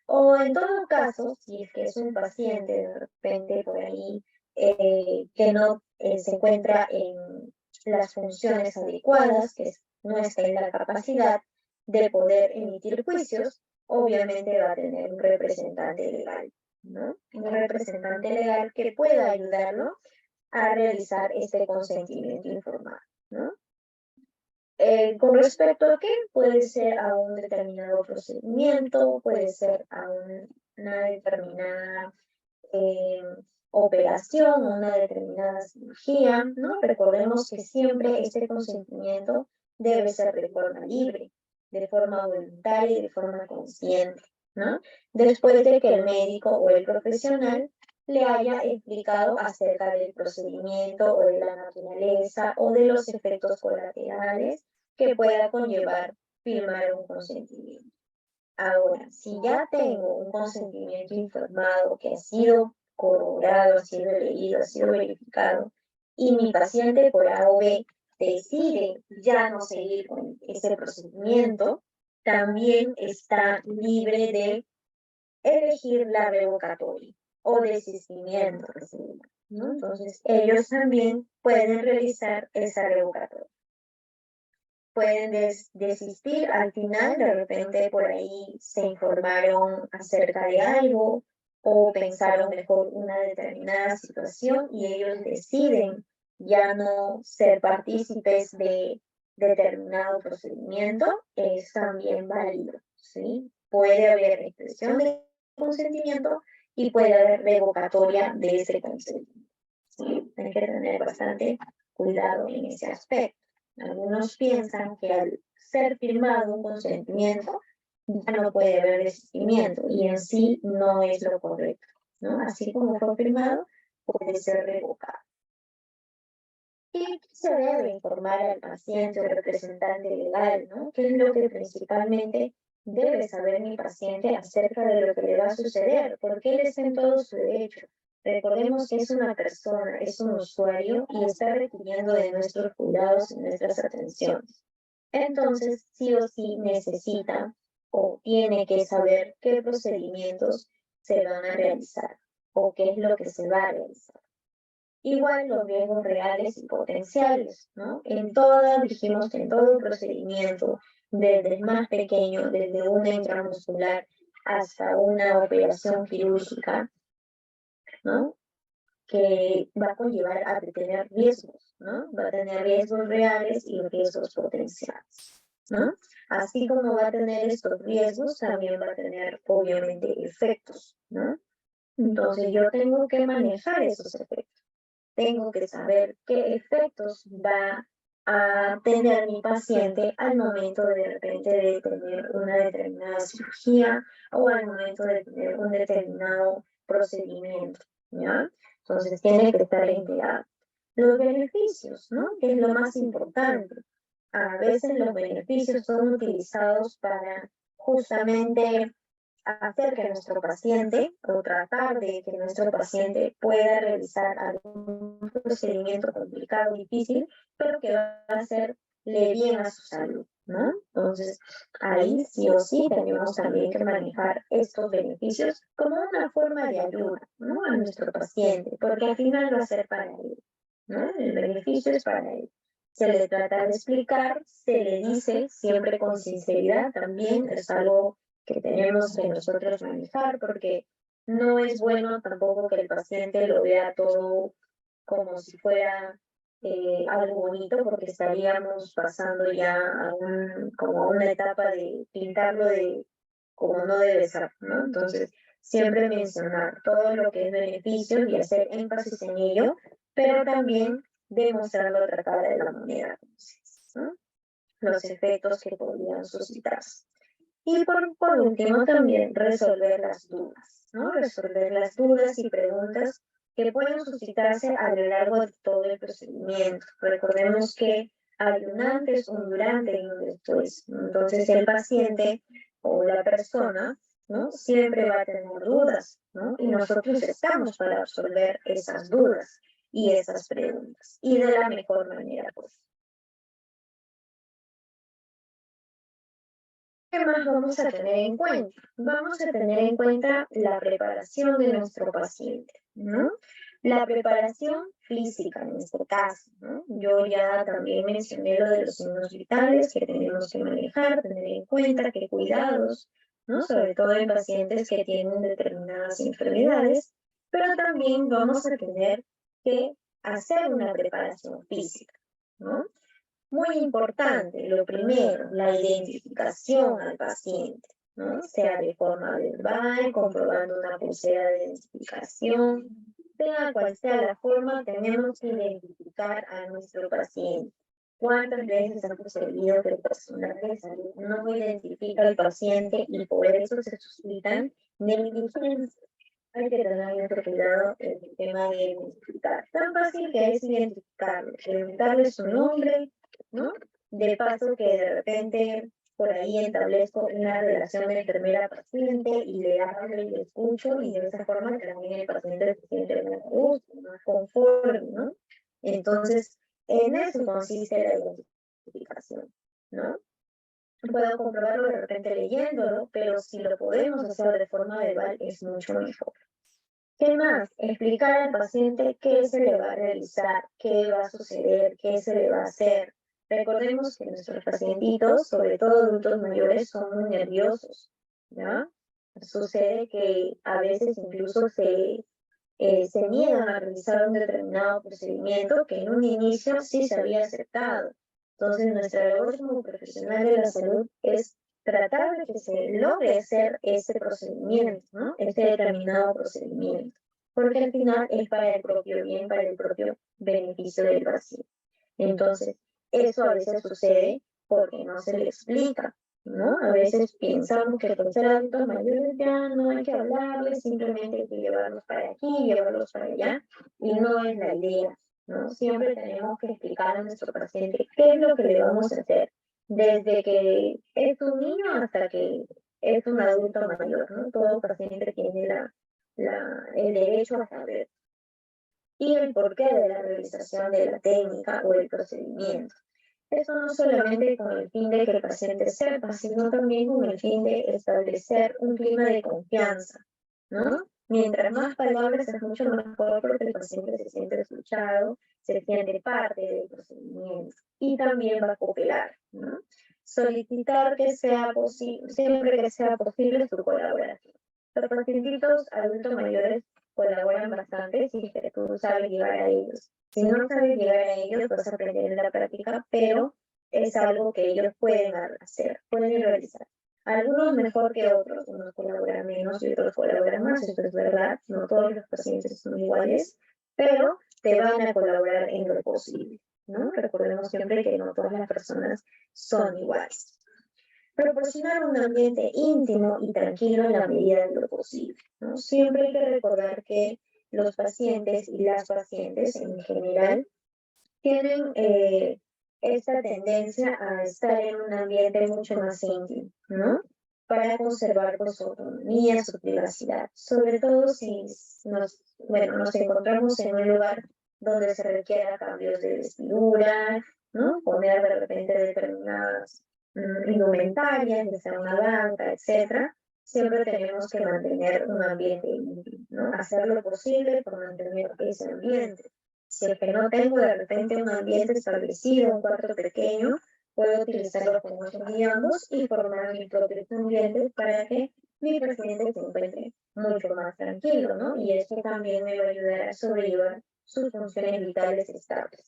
O en todo caso, si es que es un paciente de repente por ahí que no se encuentra en las funciones adecuadas, que no está en la capacidad de poder emitir juicios, obviamente va a tener un representante legal, ¿no? Un representante legal que pueda ayudarlo a realizar este consentimiento informado, ¿no? Con respecto a qué, puede ser a un determinado procedimiento, puede ser a una determinada eh, operación o una determinada cirugía, ¿no? Recordemos que siempre este consentimiento debe ser de forma libre, de forma voluntaria y de forma consciente, ¿no? Después de que el médico o el profesional le haya explicado acerca del procedimiento o de la naturaleza o de los efectos colaterales que pueda conllevar firmar un consentimiento. Ahora, si ya tengo un consentimiento informado que ha sido corroborado, ha sido leído, ha sido verificado, y mi paciente por A o B decide ya no seguir con ese procedimiento, también está libre de elegir la revocatoria o desistimiento, ¿no? Entonces, ellos también pueden realizar esa revocatoria. Pueden desistir al final, de repente por ahí se informaron acerca de algo o pensaron mejor una determinada situación y ellos deciden ya no ser partícipes de determinado procedimiento, es también válido, ¿sí? Puede haber expresión de consentimiento y puede haber revocatoria de ese consentimiento, ¿sí? Hay que tener bastante cuidado en ese aspecto. Algunos piensan que al ser firmado un consentimiento ya no puede haber desistimiento y en sí no es lo correcto, ¿no? Así como fue firmado, puede ser revocado. ¿Y qué se debe informar al paciente o representante legal, ¿no? ¿Qué es lo que principalmente debe saber mi paciente acerca de lo que le va a suceder? Porque él está en todo su derecho. Recordemos que es una persona, es un usuario y está requiriendo de nuestros cuidados y nuestras atenciones. Entonces, sí o sí necesita o tiene que saber qué procedimientos se van a realizar o qué es lo que se va a realizar. Igual los riesgos reales y potenciales, ¿no? Dijimos que en todo procedimiento, desde el más pequeño, desde una intramuscular hasta una operación quirúrgica, ¿no? Que va a conllevar a tener riesgos, ¿no? Va a tener riesgos reales y riesgos potenciales, ¿no? Así como va a tener estos riesgos, también va a tener, obviamente, efectos, ¿no? Entonces yo tengo que manejar esos efectos. Tengo que saber qué efectos va a tener mi paciente al momento de repente de tener una determinada cirugía o al momento de tener un determinado procedimiento, ¿ya? Entonces tiene que estar enterado. Los beneficios, ¿no? Que es lo más importante. A veces los beneficios son utilizados para justamente hacer que nuestro paciente o tratar de que nuestro paciente pueda realizar algún procedimiento complicado, difícil, pero que va a hacerle bien a su salud, ¿no? Entonces, ahí sí o sí tenemos también que manejar estos beneficios como una forma de ayuda, ¿no? A nuestro paciente, porque al final va a ser para él, ¿no? El beneficio es para él. Se le trata de explicar, se le dice siempre con sinceridad también, es algo que tenemos que nosotros manejar, porque no es bueno tampoco que el paciente lo vea todo como si fuera algo bonito, porque estaríamos pasando ya como a una etapa de pintarlo de como no debe ser, ¿no? Entonces, siempre mencionar todo lo que es beneficio y hacer énfasis en ello, pero también demostrando otra cara de la moneda, ¿no? Los efectos que podrían suscitarse. Y por último, también resolver las dudas, ¿no? Resolver las dudas y preguntas que pueden suscitarse a lo largo de todo el procedimiento. Recordemos que hay un antes, un durante y un después. Entonces, el paciente o la persona, ¿no? Siempre va a tener dudas, ¿no? Y nosotros estamos para resolver esas dudas y esas preguntas, y de la mejor manera posible. ¿Qué más vamos a tener en cuenta? Vamos a tener en cuenta la preparación de nuestro paciente, ¿no? La preparación física en este caso, ¿no? Yo ya también mencioné lo de los signos vitales que tenemos que manejar, tener en cuenta qué cuidados, ¿no? Sobre todo en pacientes que tienen determinadas enfermedades, pero también vamos a tener que hacer una preparación física, ¿no? Muy importante, lo primero, la identificación al paciente, ¿no? Sea de forma verbal, comprobando una pulsera de identificación, sea cual sea la forma, tenemos que identificar a nuestro paciente. ¿Cuántas veces ha sucedido que el personal de salud no identifica al paciente y por eso se suscitan negligencias? Hay que tener mucho cuidado en el tema de identificar. Tan fácil que es identificarlo, preguntarle su nombre, ¿no? De paso que de repente por ahí establezco una relación de enfermera-paciente y le hablo y le escucho y de esa forma también el paciente se siente más gusto, más conforme, ¿no? Entonces, en eso consiste la identificación, ¿no? Puedo comprobarlo de repente leyéndolo, pero si lo podemos hacer de forma verbal es mucho mejor. ¿Qué más? Explicar al paciente qué se le va a realizar, qué va a suceder, qué se le va a hacer. Recordemos que nuestros pacientitos, sobre todo adultos mayores, son muy nerviosos, ¿ya? Sucede que a veces incluso se niegan a realizar un determinado procedimiento que en un inicio sí se había aceptado. Entonces, nuestra labor como profesional de la salud es tratar de que se logre hacer ese procedimiento, ¿no? Ese determinado procedimiento, porque al final es para el propio bien, para el propio beneficio del paciente. Entonces, eso a veces sucede porque no se le explica, ¿no? A veces pensamos que por ser adultos mayores ya no hay que hablarles, simplemente hay que llevarlos para aquí, llevarlos para allá, y no es la idea, ¿no? Siempre tenemos que explicar a nuestro paciente qué es lo que le vamos a hacer, desde que es un niño hasta que es un adulto mayor, ¿no? Todo paciente tiene el derecho a saber. Y el porqué de la realización de la técnica o el procedimiento. Eso no solamente con el fin de que el paciente sepa, sino también con el fin de establecer un clima de confianza, ¿no? Mientras más palabras es mucho mejor porque el paciente se siente escuchado, se siente parte del procedimiento y también va a cooperar, ¿no? Solicitar que sea posible, siempre que sea posible, su colaboración. Los pacientitos adultos mayores colaboran bastante si tú sabes llegar a ellos. Si no sabes llegar a ellos, vas a aprender en la práctica, pero es algo que ellos pueden hacer, pueden realizar. Algunos mejor que otros, unos colaboran menos y otros colaboran más, eso es verdad, no todos los pacientes son iguales, pero te van a colaborar en lo posible, ¿no? Recordemos siempre que no todas las personas son iguales. Proporcionar un ambiente íntimo y tranquilo en la medida de lo posible, ¿no? Siempre hay que recordar que los pacientes y las pacientes en general tienen esta tendencia a estar en un ambiente mucho más íntimo, ¿no? Para conservar su autonomía, su privacidad, sobre todo si nos encontramos en un lugar donde se requiera cambios de vestidura, ¿no? Poner de repente determinadas indumentarias, ya sea una banca, etcétera. Siempre tenemos que mantener un ambiente íntimo, ¿no? Hacer lo posible por mantener ese ambiente. Si es que no tengo de repente un ambiente establecido, un cuarto pequeño, puedo utilizarlo como guiados y formar mis propios ambientes para que mi paciente se encuentre mucho más tranquilo, ¿no? Y esto también me va a ayudar a sobrellevar sus funciones vitales estables.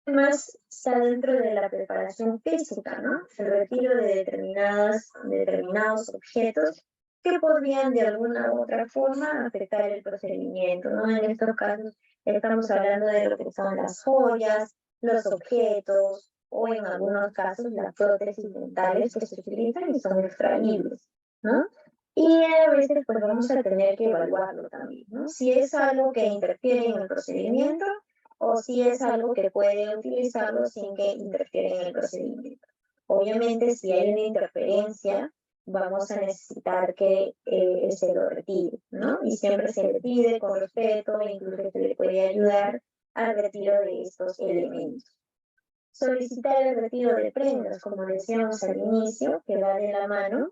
Más está dentro de la preparación física, ¿no? El retiro de determinados objetos que podrían de alguna u otra forma afectar el procedimiento, ¿no? En estos casos estamos hablando de lo que son las joyas, los objetos, o en algunos casos las prótesis dentales que se utilizan y son extraíbles, ¿no? Y a veces pues vamos a tener que evaluarlo también, ¿no? Si es algo que interfiere en el procedimiento o si es algo que puede utilizarlo sin que interfiera en el procedimiento. Obviamente, si hay una interferencia, vamos a necesitar que se lo retire, ¿no? Y siempre se le pide con respeto, e incluso se le puede ayudar al retiro de estos elementos. Solicitar el retiro de prendas, como decíamos al inicio, que va de la mano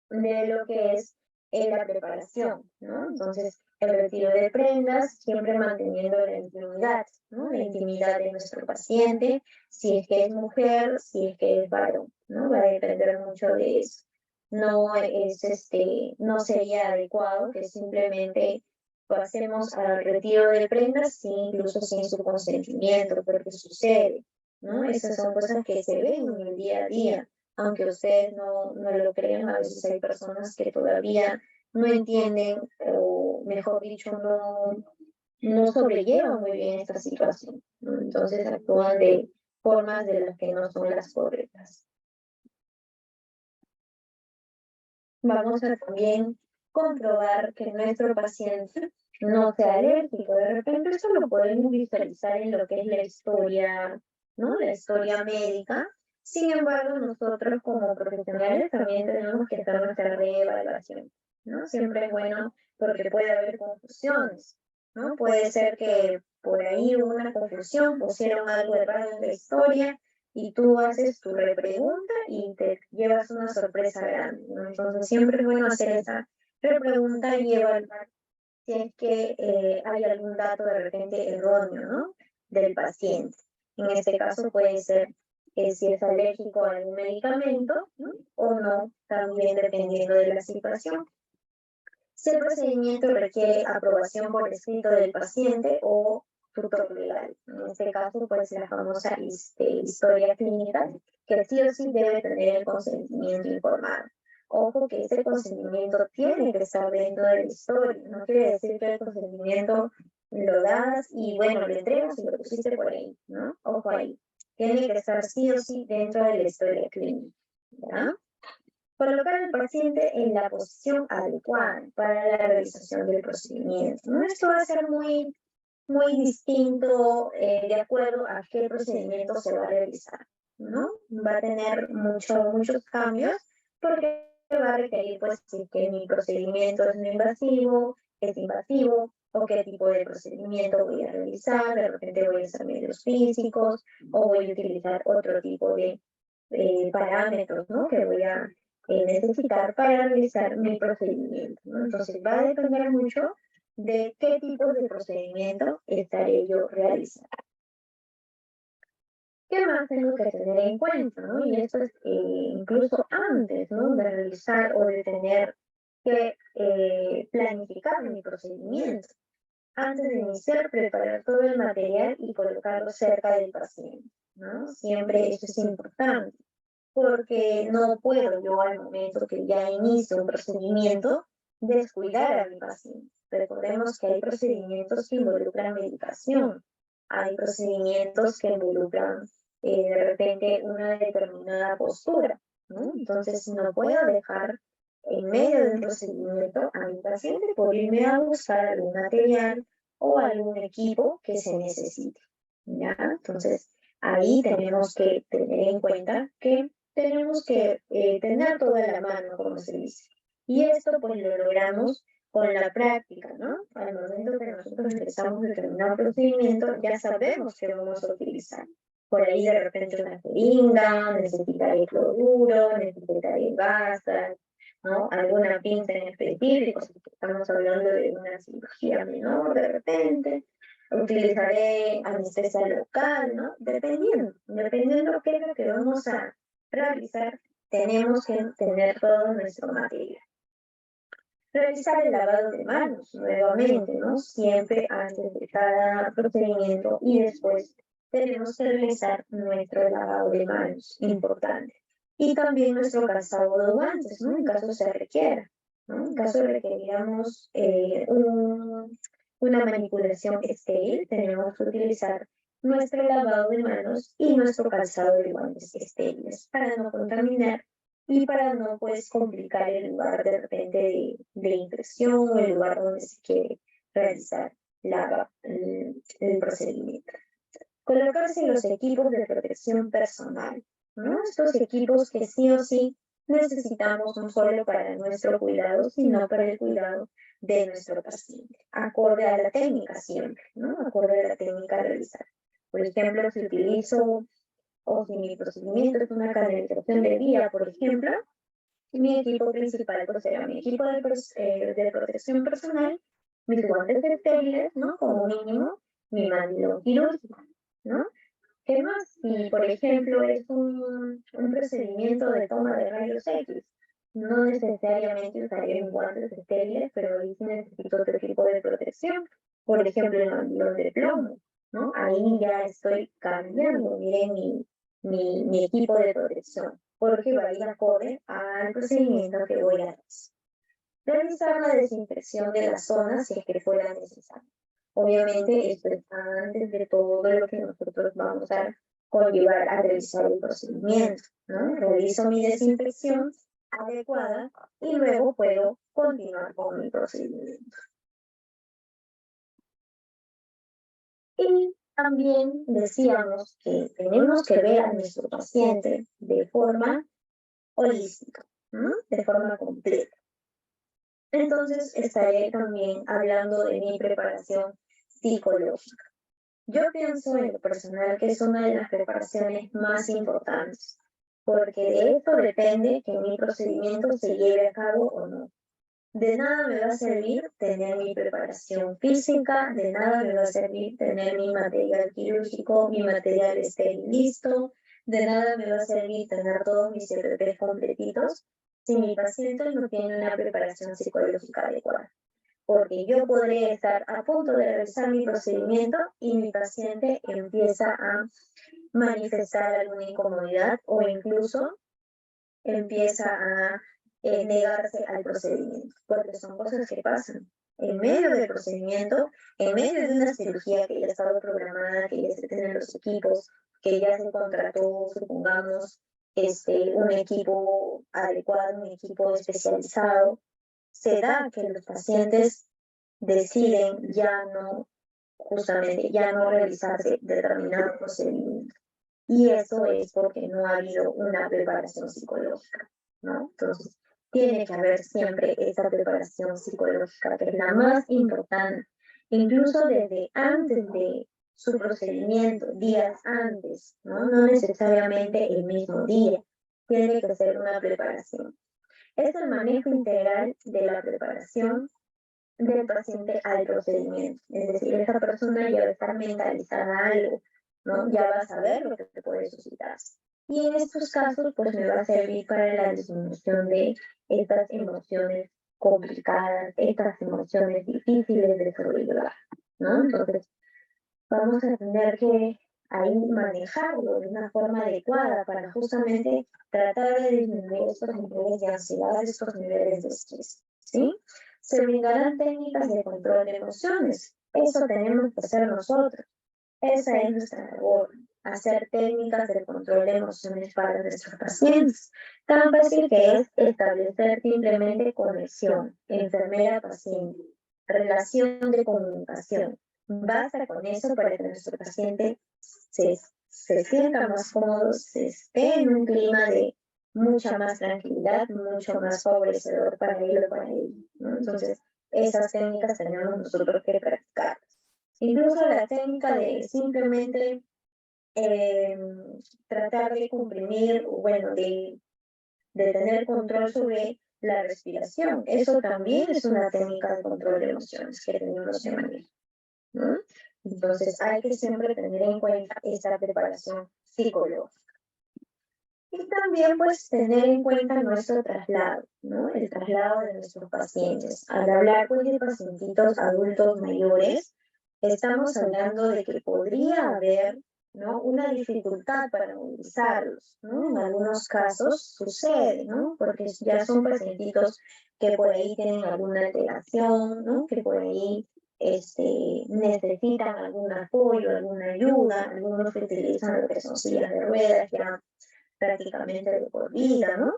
de lo que es la preparación, ¿no? Entonces, el retiro de prendas, siempre manteniendo la intimidad, ¿no? La intimidad de nuestro paciente, si es que es mujer, si es que es varón, ¿no? Va a depender mucho de eso. No es, no sería adecuado que simplemente pasemos al retiro de prendas, incluso sin su consentimiento, porque sucede, ¿no? Esas son cosas que se ven en el día a día. Aunque ustedes no lo crean, a veces hay personas que todavía no entienden, o mejor dicho, no sobrellevan muy bien esta situación, ¿no? Entonces actúan de formas de las que no son las correctas. Vamos a también comprobar que nuestro paciente no sea alérgico. De repente eso lo podemos visualizar en lo que es la historia, ¿no? La historia médica. Sin embargo, nosotros como profesionales también tenemos que hacer nuestra reevaluación, ¿no? Siempre es bueno porque puede haber confusiones, ¿no? Puede ser que por ahí hubo una confusión, pusieron algo errado en la historia y tú haces tu repregunta y te llevas una sorpresa grande, ¿no? Entonces siempre es bueno hacer esa repregunta y evaluar si es que hay algún dato de repente erróneo, ¿no? Del paciente. En este caso puede ser si es alérgico a algún medicamento, ¿no? O no, también dependiendo de la situación. Si el procedimiento requiere aprobación por escrito del paciente o tutor legal. En este caso, pues la famosa historia clínica, que sí o sí debe tener el consentimiento informado. Ojo que ese consentimiento tiene que estar dentro de la historia, no quiere decir que el consentimiento lo das y bueno, lo entregas y lo pusiste por ahí, ¿no? Ojo ahí. Tiene que estar sí o sí dentro de la historia clínica, ¿ya? Colocar al paciente en la posición adecuada para la realización del procedimiento, ¿no? Esto va a ser muy distinto de acuerdo a qué procedimiento se va a realizar, ¿no? Va a tener muchos cambios porque va a requerir, pues, si que mi procedimiento es no invasivo, es invasivo, o qué tipo de procedimiento voy a realizar, de repente voy a hacer medios físicos, o voy a utilizar otro tipo de parámetros, ¿no? Que voy a necesitar para realizar mi procedimiento, ¿no? Entonces va a depender mucho de qué tipo de procedimiento estaré yo realizando. ¿Qué más tengo que tener en cuenta, ¿no? Y esto es incluso antes, ¿no? De realizar o de tener que planificar mi procedimiento. Antes de iniciar, preparar todo el material y colocarlo cerca del paciente, ¿no? Siempre eso es importante, porque no puedo yo al momento que ya inicio un procedimiento descuidar a mi paciente. Recordemos que hay procedimientos que involucran medicación, hay procedimientos que involucran de repente una determinada postura, ¿no? Entonces no puedo dejar en medio de un procedimiento a mi paciente por irme a buscar algún material o algún equipo que se necesite, ¿ya? Entonces ahí tenemos que tener en cuenta que tenemos que tener toda la mano, como se dice. Y esto pues lo logramos con la práctica, ¿no? Al momento que nosotros empezamos determinado procedimiento, ya sabemos qué vamos a utilizar. Por ahí de repente una jeringa, necesitaré cloruro, necesitaré gasas, ¿no? Alguna pinza en específico, si estamos hablando de una cirugía menor de repente. Utilizaré anestesia local, ¿no? Dependiendo qué es lo que vamos a realizar, tenemos que tener todo nuestro material. Realizar el lavado de manos, nuevamente, ¿no? Siempre antes de cada procedimiento y después tenemos que realizar nuestro lavado de manos, importante. Y también nuestro calzado de guantes, ¿no? En caso se requiera, ¿no? En caso de que digamos una manipulación estéril, tenemos que utilizar nuestro lavado de manos y nuestro calzado de guantes estériles para no contaminar y para no pues complicar el lugar de repente de impresión o el lugar donde se quiere realizar el procedimiento. Colocarse los equipos de protección personal, ¿no? Estos equipos que sí o sí necesitamos no solo para nuestro cuidado, sino para el cuidado de nuestro paciente, acorde a la técnica siempre, ¿no? Acorde a la técnica a realizar. Por ejemplo, si utilizo o si mi procedimiento es una canalización de vía, por ejemplo, mi equipo principal pues será mi equipo de protección personal, mis guantes estériles, ¿no? Como mínimo, mi mandilón quirúrgico, ¿no? ¿Qué más? Si, por ejemplo, es un procedimiento de toma de rayos X, no necesariamente usaré mis guantes estériles, pero ahí sí necesito otro tipo de protección. Por ejemplo, el mandilón de plomo, ¿no? Ahí ya estoy cambiando, miren, mi equipo de protección, porque va a ir acorde al procedimiento que voy a hacer. Realizar la desinfección de las zonas si es que fuera necesario. Obviamente, esto es antes de todo lo que nosotros vamos a conllevar a realizar el procedimiento, ¿no? Realizo mi desinfección adecuada y luego puedo continuar con mi procedimiento. Y también decíamos que tenemos que ver a nuestro paciente de forma holística, ¿no? De forma completa. Entonces estaré también hablando de mi preparación psicológica. Yo pienso en lo personal que es una de las preparaciones más importantes, porque de esto depende que mi procedimiento se lleve a cabo o no. De nada me va a servir tener mi preparación física, de nada me va a servir tener mi material quirúrgico, mi material estéril listo, de nada me va a servir tener todos mis CPP completitos si mi paciente no tiene una preparación psicológica adecuada. Porque yo podría estar a punto de realizar mi procedimiento y mi paciente empieza a manifestar alguna incomodidad o incluso empieza a negarse al procedimiento, porque son cosas que pasan. En medio del procedimiento, en medio de una cirugía que ya estaba programada, que ya se tienen los equipos, que ya se contrató, supongamos, un equipo adecuado, un equipo especializado, se da que los pacientes deciden justamente ya no realizarse determinado procedimiento. Y eso es porque no ha habido una preparación psicológica, ¿no? Entonces, tiene que haber siempre esa preparación psicológica, que es la más importante, incluso desde antes de su procedimiento, días antes, ¿no? No necesariamente el mismo día, tiene que ser una preparación. Es el manejo integral de la preparación del paciente al procedimiento. Es decir, esa persona ya va a estar mentalizada a algo, ¿no? Ya va a saber lo que te puede suscitar. Y en estos casos, pues me va a servir para la disminución de estas emociones complicadas, estas emociones difíciles de sobrellevar, ¿no? Entonces, vamos a tener que ahí manejarlo de una forma adecuada para justamente tratar de disminuir estos niveles de ansiedad, estos niveles de estrés, ¿sí? Se brindarán técnicas de control de emociones. Eso tenemos que hacer nosotros. Esa es nuestra labor, hacer técnicas de control de emociones para nuestros pacientes. Tan fácil que es establecer simplemente conexión, enfermera-paciente, relación de comunicación. Basta con eso para que nuestro paciente se sienta más cómodo, se esté en un clima de mucha más tranquilidad, mucho más favorecedor para él o para ella, ¿no? Entonces, esas técnicas tenemos nosotros que practicar. Incluso la técnica de simplemente tratar de comprimir, bueno, de tener control sobre la respiración. Eso también es una técnica de control de emociones que tenemos que manejar, ¿no? Entonces hay que siempre tener en cuenta esta preparación psicológica. Y también pues tener en cuenta nuestro traslado, ¿no? El traslado de nuestros pacientes. Al hablar pues de pacientitos adultos mayores, estamos hablando de que podría haber ¿no? Una dificultad para movilizarlos, ¿no? En algunos casos sucede, ¿no? Porque ya son pacientitos que por ahí tienen alguna alteración, ¿no? Que por ahí necesitan algún apoyo, alguna ayuda, algunos que utilizan lo que son sillas de ruedas ya prácticamente de por vida, ¿no?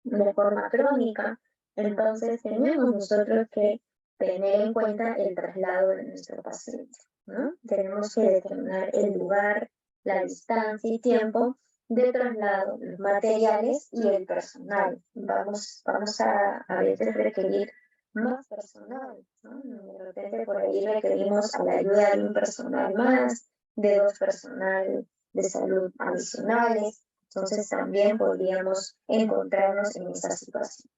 De forma crónica. Entonces tenemos nosotros que tener en cuenta el traslado de nuestro paciente, ¿no? Tenemos que determinar el lugar, la distancia y tiempo de traslado, los materiales y el personal. Vamos a veces requerir más personal, ¿no? De repente por ahí requerimos a la ayuda de un personal más, de dos personal de salud adicionales. Entonces también podríamos encontrarnos en esa situación.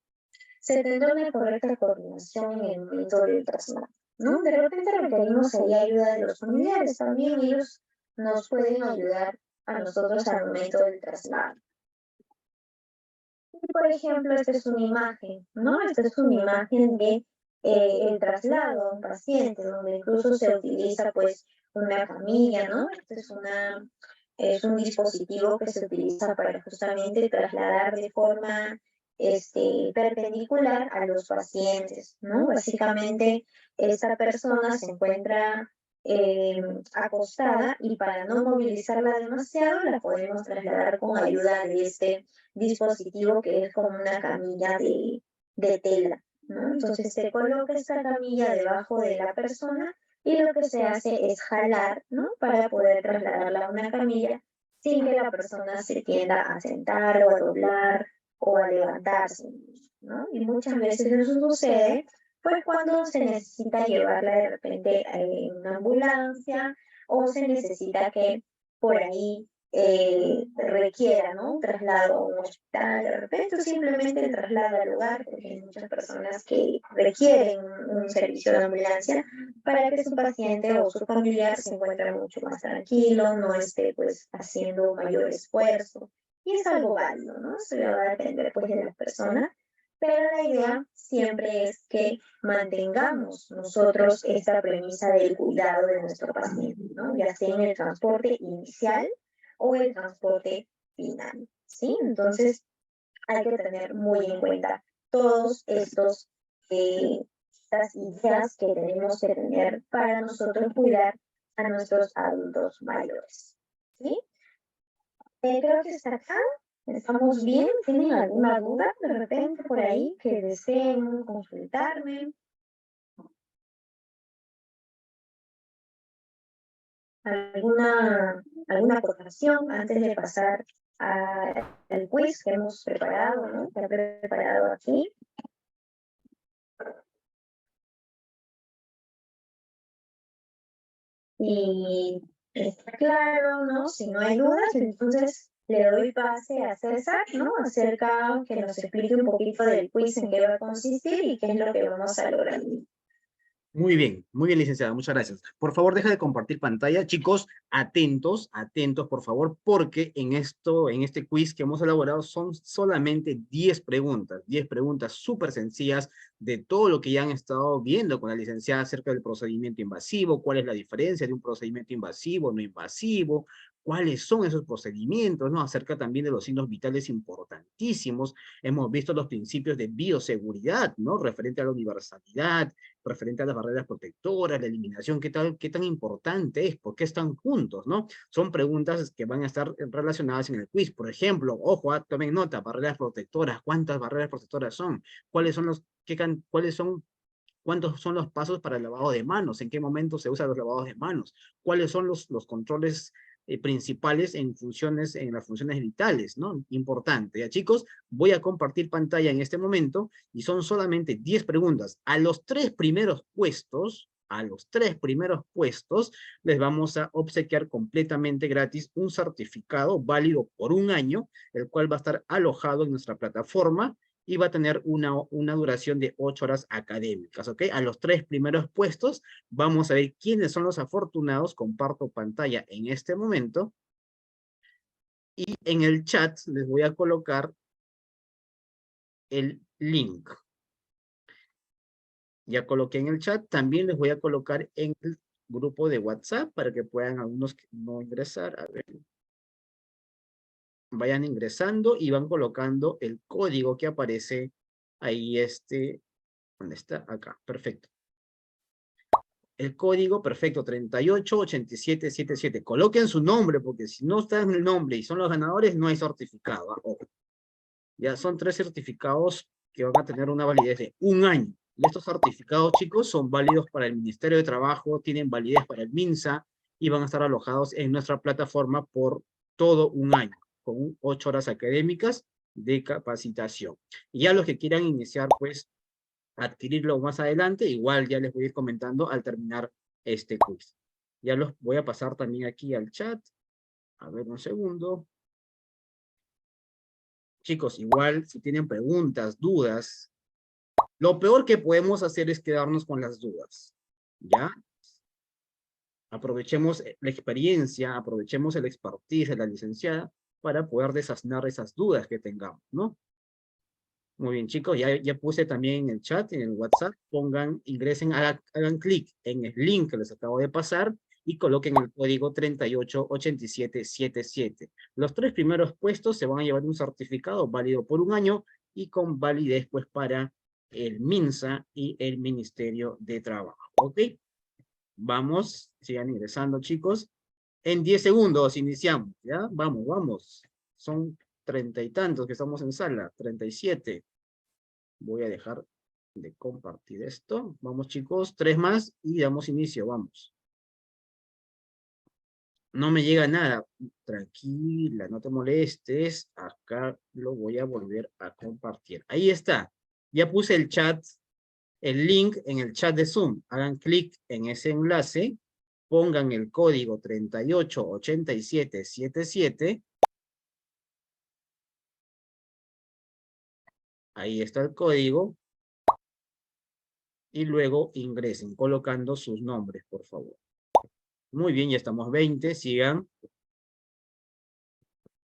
Se tendrá una correcta coordinación en el momento del traslado, ¿no? De repente requerimos ahí ayuda de los familiares, también ellos nos pueden ayudar a nosotros al momento del traslado. Y por ejemplo, esta es una imagen, ¿no? Esta es una imagen de el traslado a un paciente, donde incluso se utiliza pues una camilla, ¿no? Es un dispositivo que se utiliza para justamente trasladar de forma perpendicular a los pacientes, ¿no? Básicamente, esta persona se encuentra acostada y para no movilizarla demasiado, la podemos trasladar con ayuda de este dispositivo que es como una camilla de tela, ¿no? Entonces se coloca esta camilla debajo de la persona y lo que se hace es jalar, ¿no? Para poder trasladarla a una camilla sin que la persona se tienda a sentar o a doblar o a levantarse, ¿no? Y muchas veces eso sucede pues cuando se necesita llevarla de repente en una ambulancia o se necesita que por ahí requiera, ¿no? Un traslado a un hospital, de repente simplemente el traslado al hogar, porque hay muchas personas que requieren un servicio de ambulancia para que su paciente o su familiar se encuentre mucho más tranquilo, no esté pues haciendo mayor esfuerzo. Y es algo válido, ¿no? Eso va a depender pues de las personas, pero la idea siempre es que mantengamos nosotros esta premisa del cuidado de nuestro paciente, ¿no? Ya sea en el transporte inicial o el transporte final, ¿sí? Entonces, hay que tener muy en cuenta todos estas ideas que tenemos que tener para nosotros cuidar a nuestros adultos mayores, ¿sí? Creo que está acá. ¿Estamos bien? ¿Tienen alguna duda de repente por ahí que deseen consultarme? ¿Alguna aportación antes de pasar al quiz que hemos preparado, ¿no? Que he preparado aquí? Y está claro, ¿no? Si no hay dudas, entonces le doy pase a César, ¿no? Acerca que nos explique un poquito del quiz en qué va a consistir y qué es lo que vamos a lograr. Muy bien, licenciada, muchas gracias. Por favor, deja de compartir pantalla. Chicos, atentos, atentos, por favor, porque en este quiz que hemos elaborado son solamente 10 preguntas súper sencillas de todo lo que ya han estado viendo con la licenciada acerca del procedimiento invasivo, cuál es la diferencia de un procedimiento invasivo, no invasivo, cuáles son esos procedimientos, ¿no? Acerca también de los signos vitales importantísimos. Hemos visto los principios de bioseguridad, ¿no? Referente a la universalidad, referente a las barreras protectoras, la eliminación, qué tan importante es, por qué están juntos, ¿no? Son preguntas que van a estar relacionadas en el quiz. Por ejemplo, ojo, tomen nota, barreras protectoras, ¿cuántas barreras protectoras son? ¿Cuáles son cuántos son los pasos para el lavado de manos? ¿En qué momento se usan los lavados de manos? ¿Cuáles son los controles principales en las funciones vitales, ¿no? Importante. Ya, chicos, voy a compartir pantalla en este momento y son solamente 10 preguntas. A los tres primeros puestos les vamos a obsequiar completamente gratis un certificado válido por un año, el cual va a estar alojado en nuestra plataforma y va a tener una duración de 8 horas académicas, ¿ok? A los tres primeros puestos vamos a ver quiénes son los afortunados. Comparto pantalla en este momento y en el chat les voy a colocar el link. Ya coloqué en el chat, también les voy a colocar en el grupo de WhatsApp para que puedan algunos que no ingresar. A ver. Vayan ingresando y van colocando el código que aparece ahí, ¿dónde está? Acá, perfecto. El código, perfecto, 388777. Coloquen su nombre, porque si no está en el nombre y son los ganadores, no hay certificado. Ojo. Ya son 3 certificados que van a tener una validez de 1 año. Y estos certificados, chicos, son válidos para el Ministerio de Trabajo, tienen validez para el MINSA y van a estar alojados en nuestra plataforma por todo 1 año, con 8 horas académicas de capacitación. Y ya los que quieran iniciar, pues, adquirirlo más adelante, igual ya les voy a ir comentando al terminar este quiz. Ya los voy a pasar también aquí al chat. A ver, un segundo. Chicos, igual, si tienen preguntas, dudas, lo peor que podemos hacer es quedarnos con las dudas, ¿ya? Aprovechemos la experiencia, aprovechemos el expertise de la licenciada para poder desasnar esas dudas que tengamos, ¿no? Muy bien, chicos, ya puse también en el chat, en el WhatsApp, ingresen, hagan clic en el link que les acabo de pasar y coloquen el código 388777. Los 3 primeros puestos se van a llevar un certificado válido por 1 año y con validez pues para el MINSA y el Ministerio de Trabajo, ¿ok? Vamos, sigan ingresando, chicos. En 10 segundos iniciamos, ¿ya? Vamos, vamos. Son 30 y tantos que estamos en sala, 37. Voy a dejar de compartir esto. Vamos, chicos, 3 más y damos inicio, vamos. No me llega nada. Tranquila, no te molestes. Acá lo voy a volver a compartir. Ahí está. Ya puse el chat, el link en el chat de Zoom. Hagan clic en ese enlace. Pongan el código 388777. Ahí está el código. Y luego ingresen colocando sus nombres, por favor. Muy bien, ya estamos 20, sigan.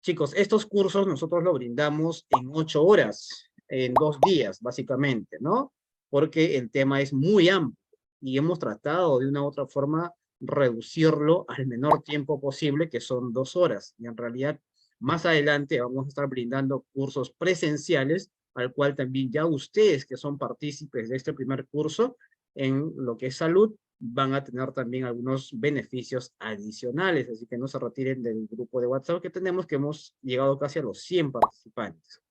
Chicos, estos cursos nosotros los brindamos en 8 horas, en 2 días, básicamente, ¿no? Porque el tema es muy amplio y hemos tratado de una u otra forma reducirlo al menor tiempo posible, que son 2 horas. Y en realidad, más adelante vamos a estar brindando cursos presenciales, al cual también ya ustedes que son partícipes de este primer curso, en lo que es salud, van a tener también algunos beneficios adicionales, así que no se retiren del grupo de WhatsApp que tenemos, que hemos llegado casi a los 100 participantes.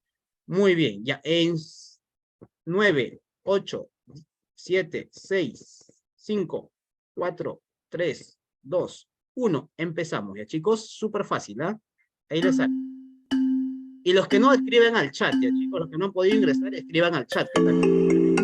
Muy bien, ya en 9, 8, 7, 6, 5, 4, 3, 2, 1, empezamos ya chicos, súper fácil, ¿ah? Ahí les sale. Y los que no escriben al chat, ya chicos, los que no han podido ingresar, escriban al chat, que también.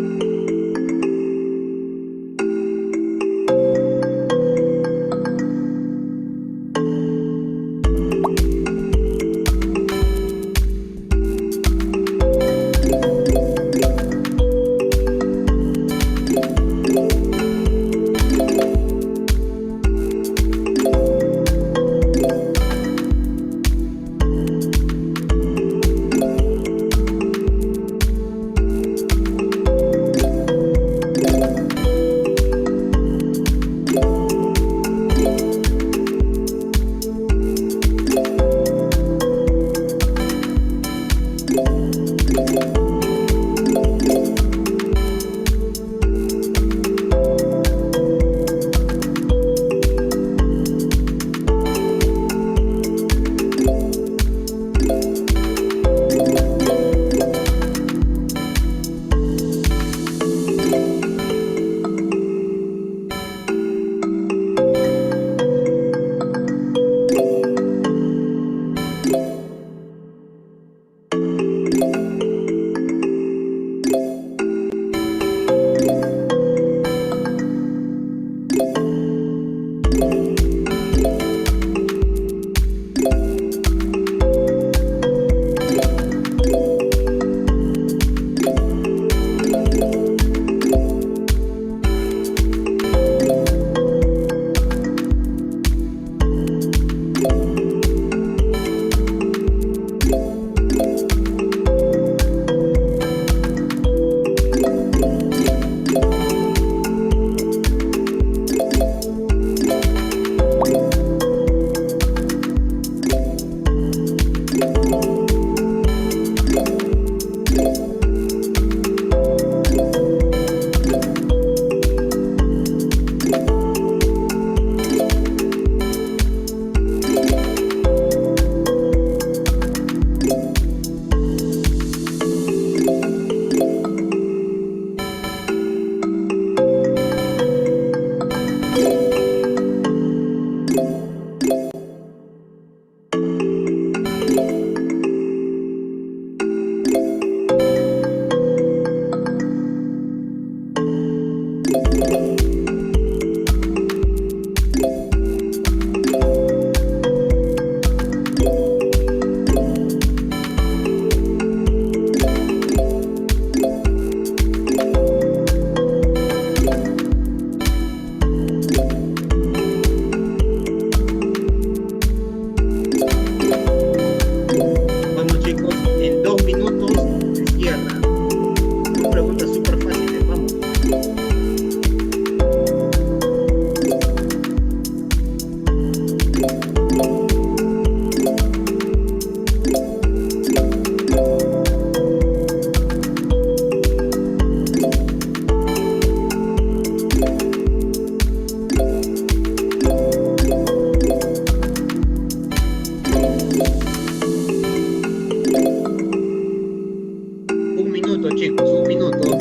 minuto, chicos, un minuto.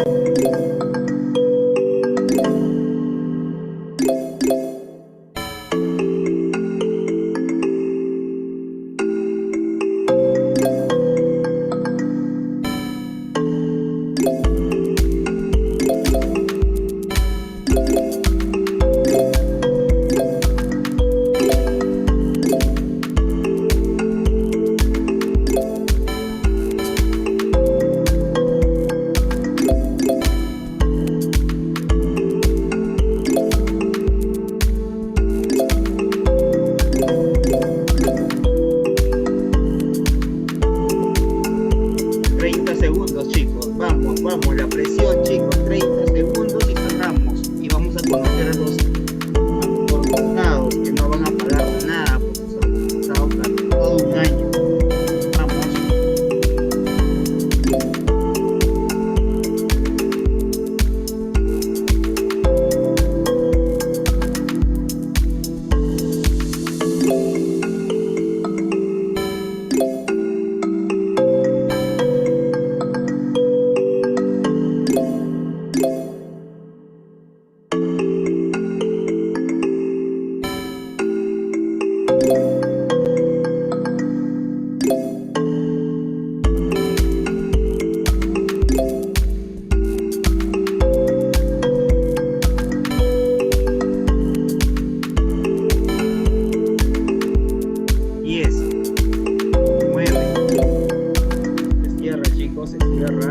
Segundos, chicos. Vamos, vamos, la presión, chicos. 30 segundos y cerramos. Y vamos a conocer a los afortunados que no van a pagar nada porque se han pasado todo un año. Vamos. Se cierra.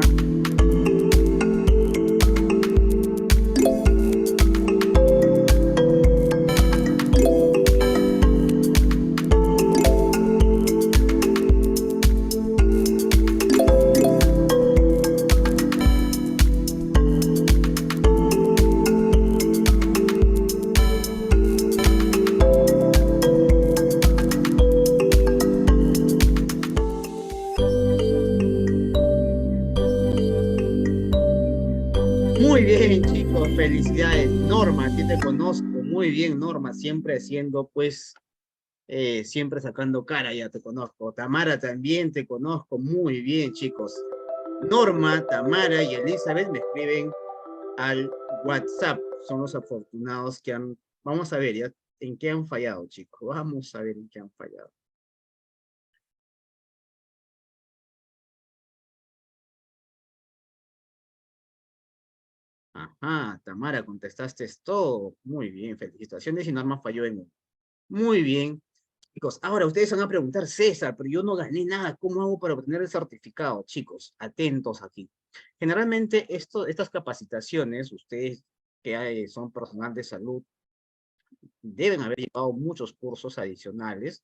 Muy bien, chicos, felicidades. Norma, a ti te conozco muy bien, Norma, siempre haciendo, pues, siempre sacando cara, ya te conozco. Tamara también te conozco muy bien, chicos. Norma, Tamara y Elizabeth me escriben al WhatsApp. Son los afortunados que han... Vamos a ver, ya, ¿en qué han fallado, chicos? Vamos a ver en qué han fallado. Ajá, Tamara, contestaste todo. Muy bien, felicitaciones y Norma falló en uno. Muy bien. Chicos, ahora ustedes van a preguntar, César, pero yo no gané nada, ¿cómo hago para obtener el certificado? Chicos, atentos aquí. Generalmente estas capacitaciones, ustedes que son personal de salud, deben haber llevado muchos cursos adicionales.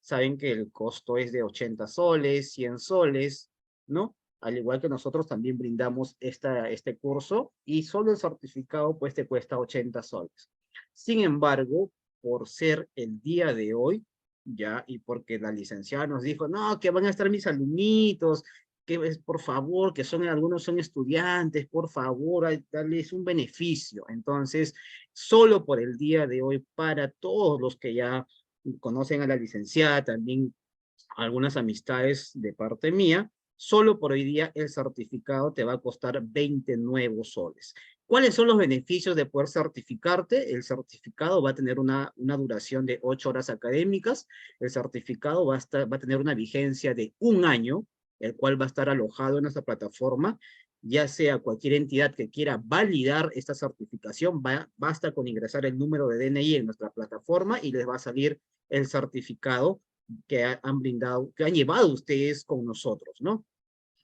Saben que el costo es de 80 soles, 100 soles, ¿no? Al igual que nosotros también brindamos este curso y solo el certificado pues te cuesta 80 soles. Sin embargo, por ser el día de hoy, ya, y porque la licenciada nos dijo, no, que van a estar mis alumnitos, que es, por favor, que algunos son estudiantes, por favor, darles un beneficio. Entonces, solo por el día de hoy, para todos los que ya conocen a la licenciada, también algunas amistades de parte mía, solo por hoy día el certificado te va a costar 20 nuevos soles. ¿Cuáles son los beneficios de poder certificarte? El certificado va a tener una duración de 8 horas académicas, el certificado va a tener una vigencia de 1 año, el cual va a estar alojado en nuestra plataforma, ya sea cualquier entidad que quiera validar esta certificación, basta con ingresar el número de DNI en nuestra plataforma y les va a salir el certificado que han brindado, que han llevado ustedes con nosotros, ¿no?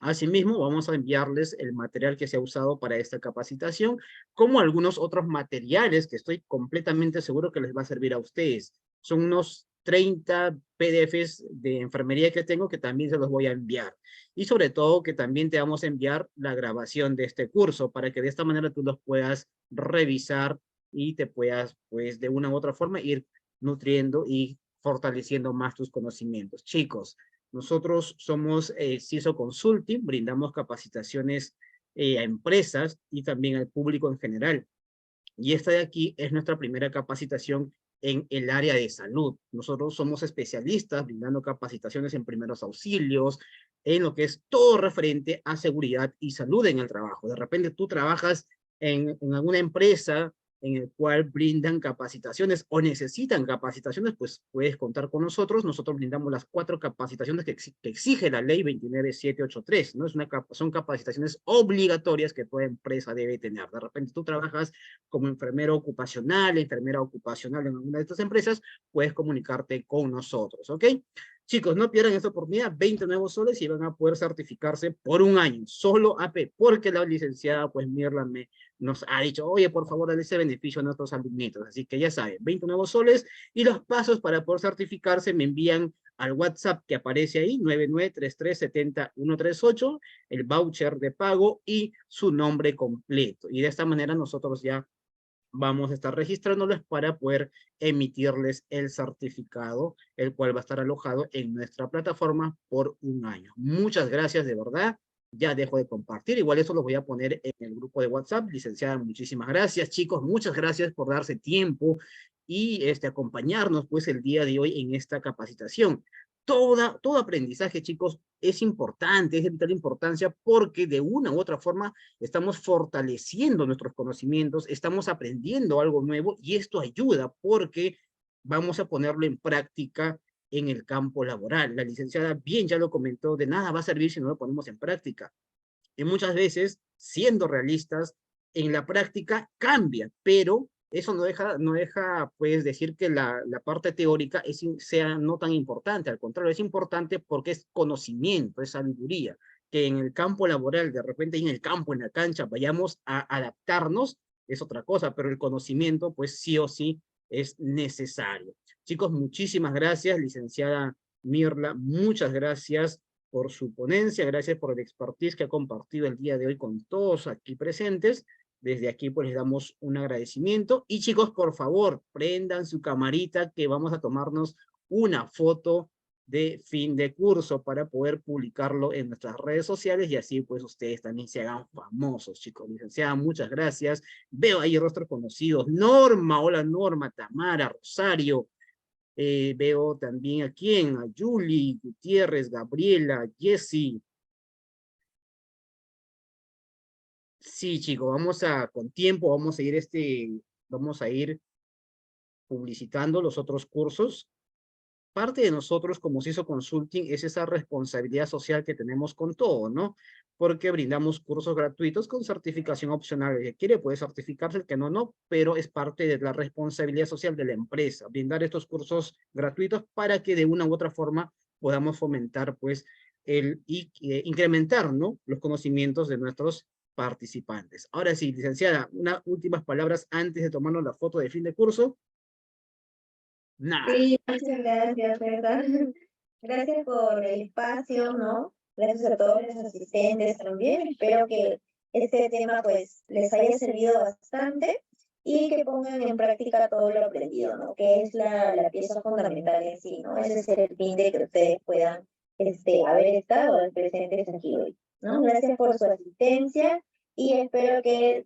Asimismo, vamos a enviarles el material que se ha usado para esta capacitación, como algunos otros materiales que estoy completamente seguro que les va a servir a ustedes. Son unos 30 PDFs de enfermería que tengo que también se los voy a enviar. Y sobre todo que también te vamos a enviar la grabación de este curso para que de esta manera tú los puedas revisar y te puedas, pues, de una u otra forma ir nutriendo y fortaleciendo más tus conocimientos. Chicos, nosotros somos CISO Consulting, brindamos capacitaciones a empresas y también al público en general. Y esta de aquí es nuestra primera capacitación en el área de salud. Nosotros somos especialistas brindando capacitaciones en primeros auxilios, en lo que es todo referente a seguridad y salud en el trabajo. De repente tú trabajas en alguna empresa en el cual brindan capacitaciones o necesitan capacitaciones, pues puedes contar con nosotros. Nosotros brindamos las 4 capacitaciones que exige la ley 29783, ¿no? Son capacitaciones obligatorias que toda empresa debe tener. De repente tú trabajas como enfermera ocupacional en alguna de estas empresas, puedes comunicarte con nosotros, ¿ok? Chicos, no pierdan esta oportunidad, 20 nuevos soles y van a poder certificarse por un año, solo AP, porque la licenciada, pues Mirla nos ha dicho, oye, por favor, dale ese beneficio a nuestros alumnitos. Así que ya saben, 20 nuevos soles y los pasos para poder certificarse me envían al WhatsApp que aparece ahí, 9933700138, el voucher de pago y su nombre completo. Y de esta manera nosotros ya vamos a estar registrándoles para poder emitirles el certificado, el cual va a estar alojado en nuestra plataforma por un año. Muchas gracias, de verdad. Ya dejo de compartir. Igual eso lo voy a poner en el grupo de WhatsApp. Licenciada, muchísimas gracias, chicos. Muchas gracias por darse tiempo y acompañarnos pues el día de hoy en esta capacitación. Todo aprendizaje, chicos, es importante, es de vital importancia porque de una u otra forma estamos fortaleciendo nuestros conocimientos, estamos aprendiendo algo nuevo y esto ayuda porque vamos a ponerlo en práctica en el campo laboral. La licenciada bien ya lo comentó, de nada va a servir si no lo ponemos en práctica. Y muchas veces, siendo realistas, en la práctica cambia, pero eso no deja pues decir que la parte teórica sea no tan importante, al contrario, es importante porque es conocimiento, es sabiduría, que en el campo laboral, de repente en el campo, en la cancha, vayamos a adaptarnos, es otra cosa, pero el conocimiento pues sí o sí es necesario. Chicos, muchísimas gracias, licenciada Mirla, muchas gracias por su ponencia, gracias por el expertise que ha compartido el día de hoy con todos aquí presentes. Desde aquí pues les damos un agradecimiento. Y chicos, por favor, prendan su camarita que vamos a tomarnos una foto de fin de curso para poder publicarlo en nuestras redes sociales y así pues ustedes también se hagan famosos, chicos. Licenciada, muchas gracias. Veo ahí rostros conocidos. Norma, hola Norma, Tamara, Rosario. Veo también a quién, a Julie, Gutiérrez, Gabriela, Jessie. Sí, chicos, con tiempo, vamos a ir publicitando los otros cursos. Parte de nosotros como CISO Consulting es esa responsabilidad social que tenemos con todo, ¿no? Porque brindamos cursos gratuitos con certificación opcional. El que quiere puede certificarse, el que no, no, pero es parte de la responsabilidad social de la empresa, brindar estos cursos gratuitos para que de una u otra forma podamos fomentar, pues, incrementar, ¿no? Los conocimientos de nuestros participantes. Ahora sí, licenciada, unas últimas palabras antes de tomarnos la foto de fin de curso. Nada. Sí, muchas gracias, ¿verdad? Gracias por el espacio, ¿no? Gracias a todos los asistentes también. Espero que este tema pues les haya servido bastante y que pongan en práctica todo lo aprendido, ¿no? Que es la pieza fundamental en sí, ¿no? Ese es el fin de que ustedes puedan haber estado presentes aquí hoy, ¿no? Gracias por su asistencia y espero que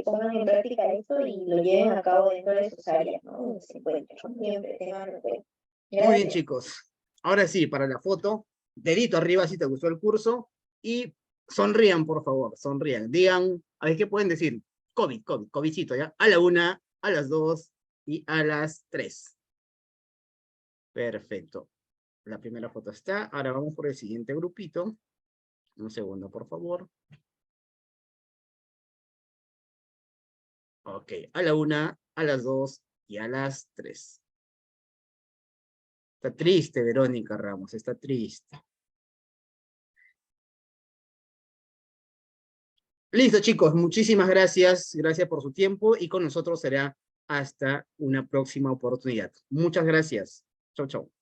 pongan en práctica esto y lo lleven a cabo dentro de sus áreas, ¿no? Donde se encuentren, ¿no? Siempre tengan en cuenta. Muy bien, Gracias. chicos. Ahora sí, para la foto, dedito arriba si te gustó el curso y sonrían, por favor, sonrían. Digan, a ver qué pueden decir. COVIDcito, ¿ya? A la 1, a las 2 y a las 3. Perfecto. La primera foto está. Ahora vamos por el siguiente grupito. Un segundo, por favor. Ok, a la 1, a las 2 y a las 3. Está triste, Verónica Ramos, está triste. Listo, chicos, muchísimas gracias. Gracias por su tiempo y con nosotros será hasta una próxima oportunidad. Muchas gracias. Chau, chau.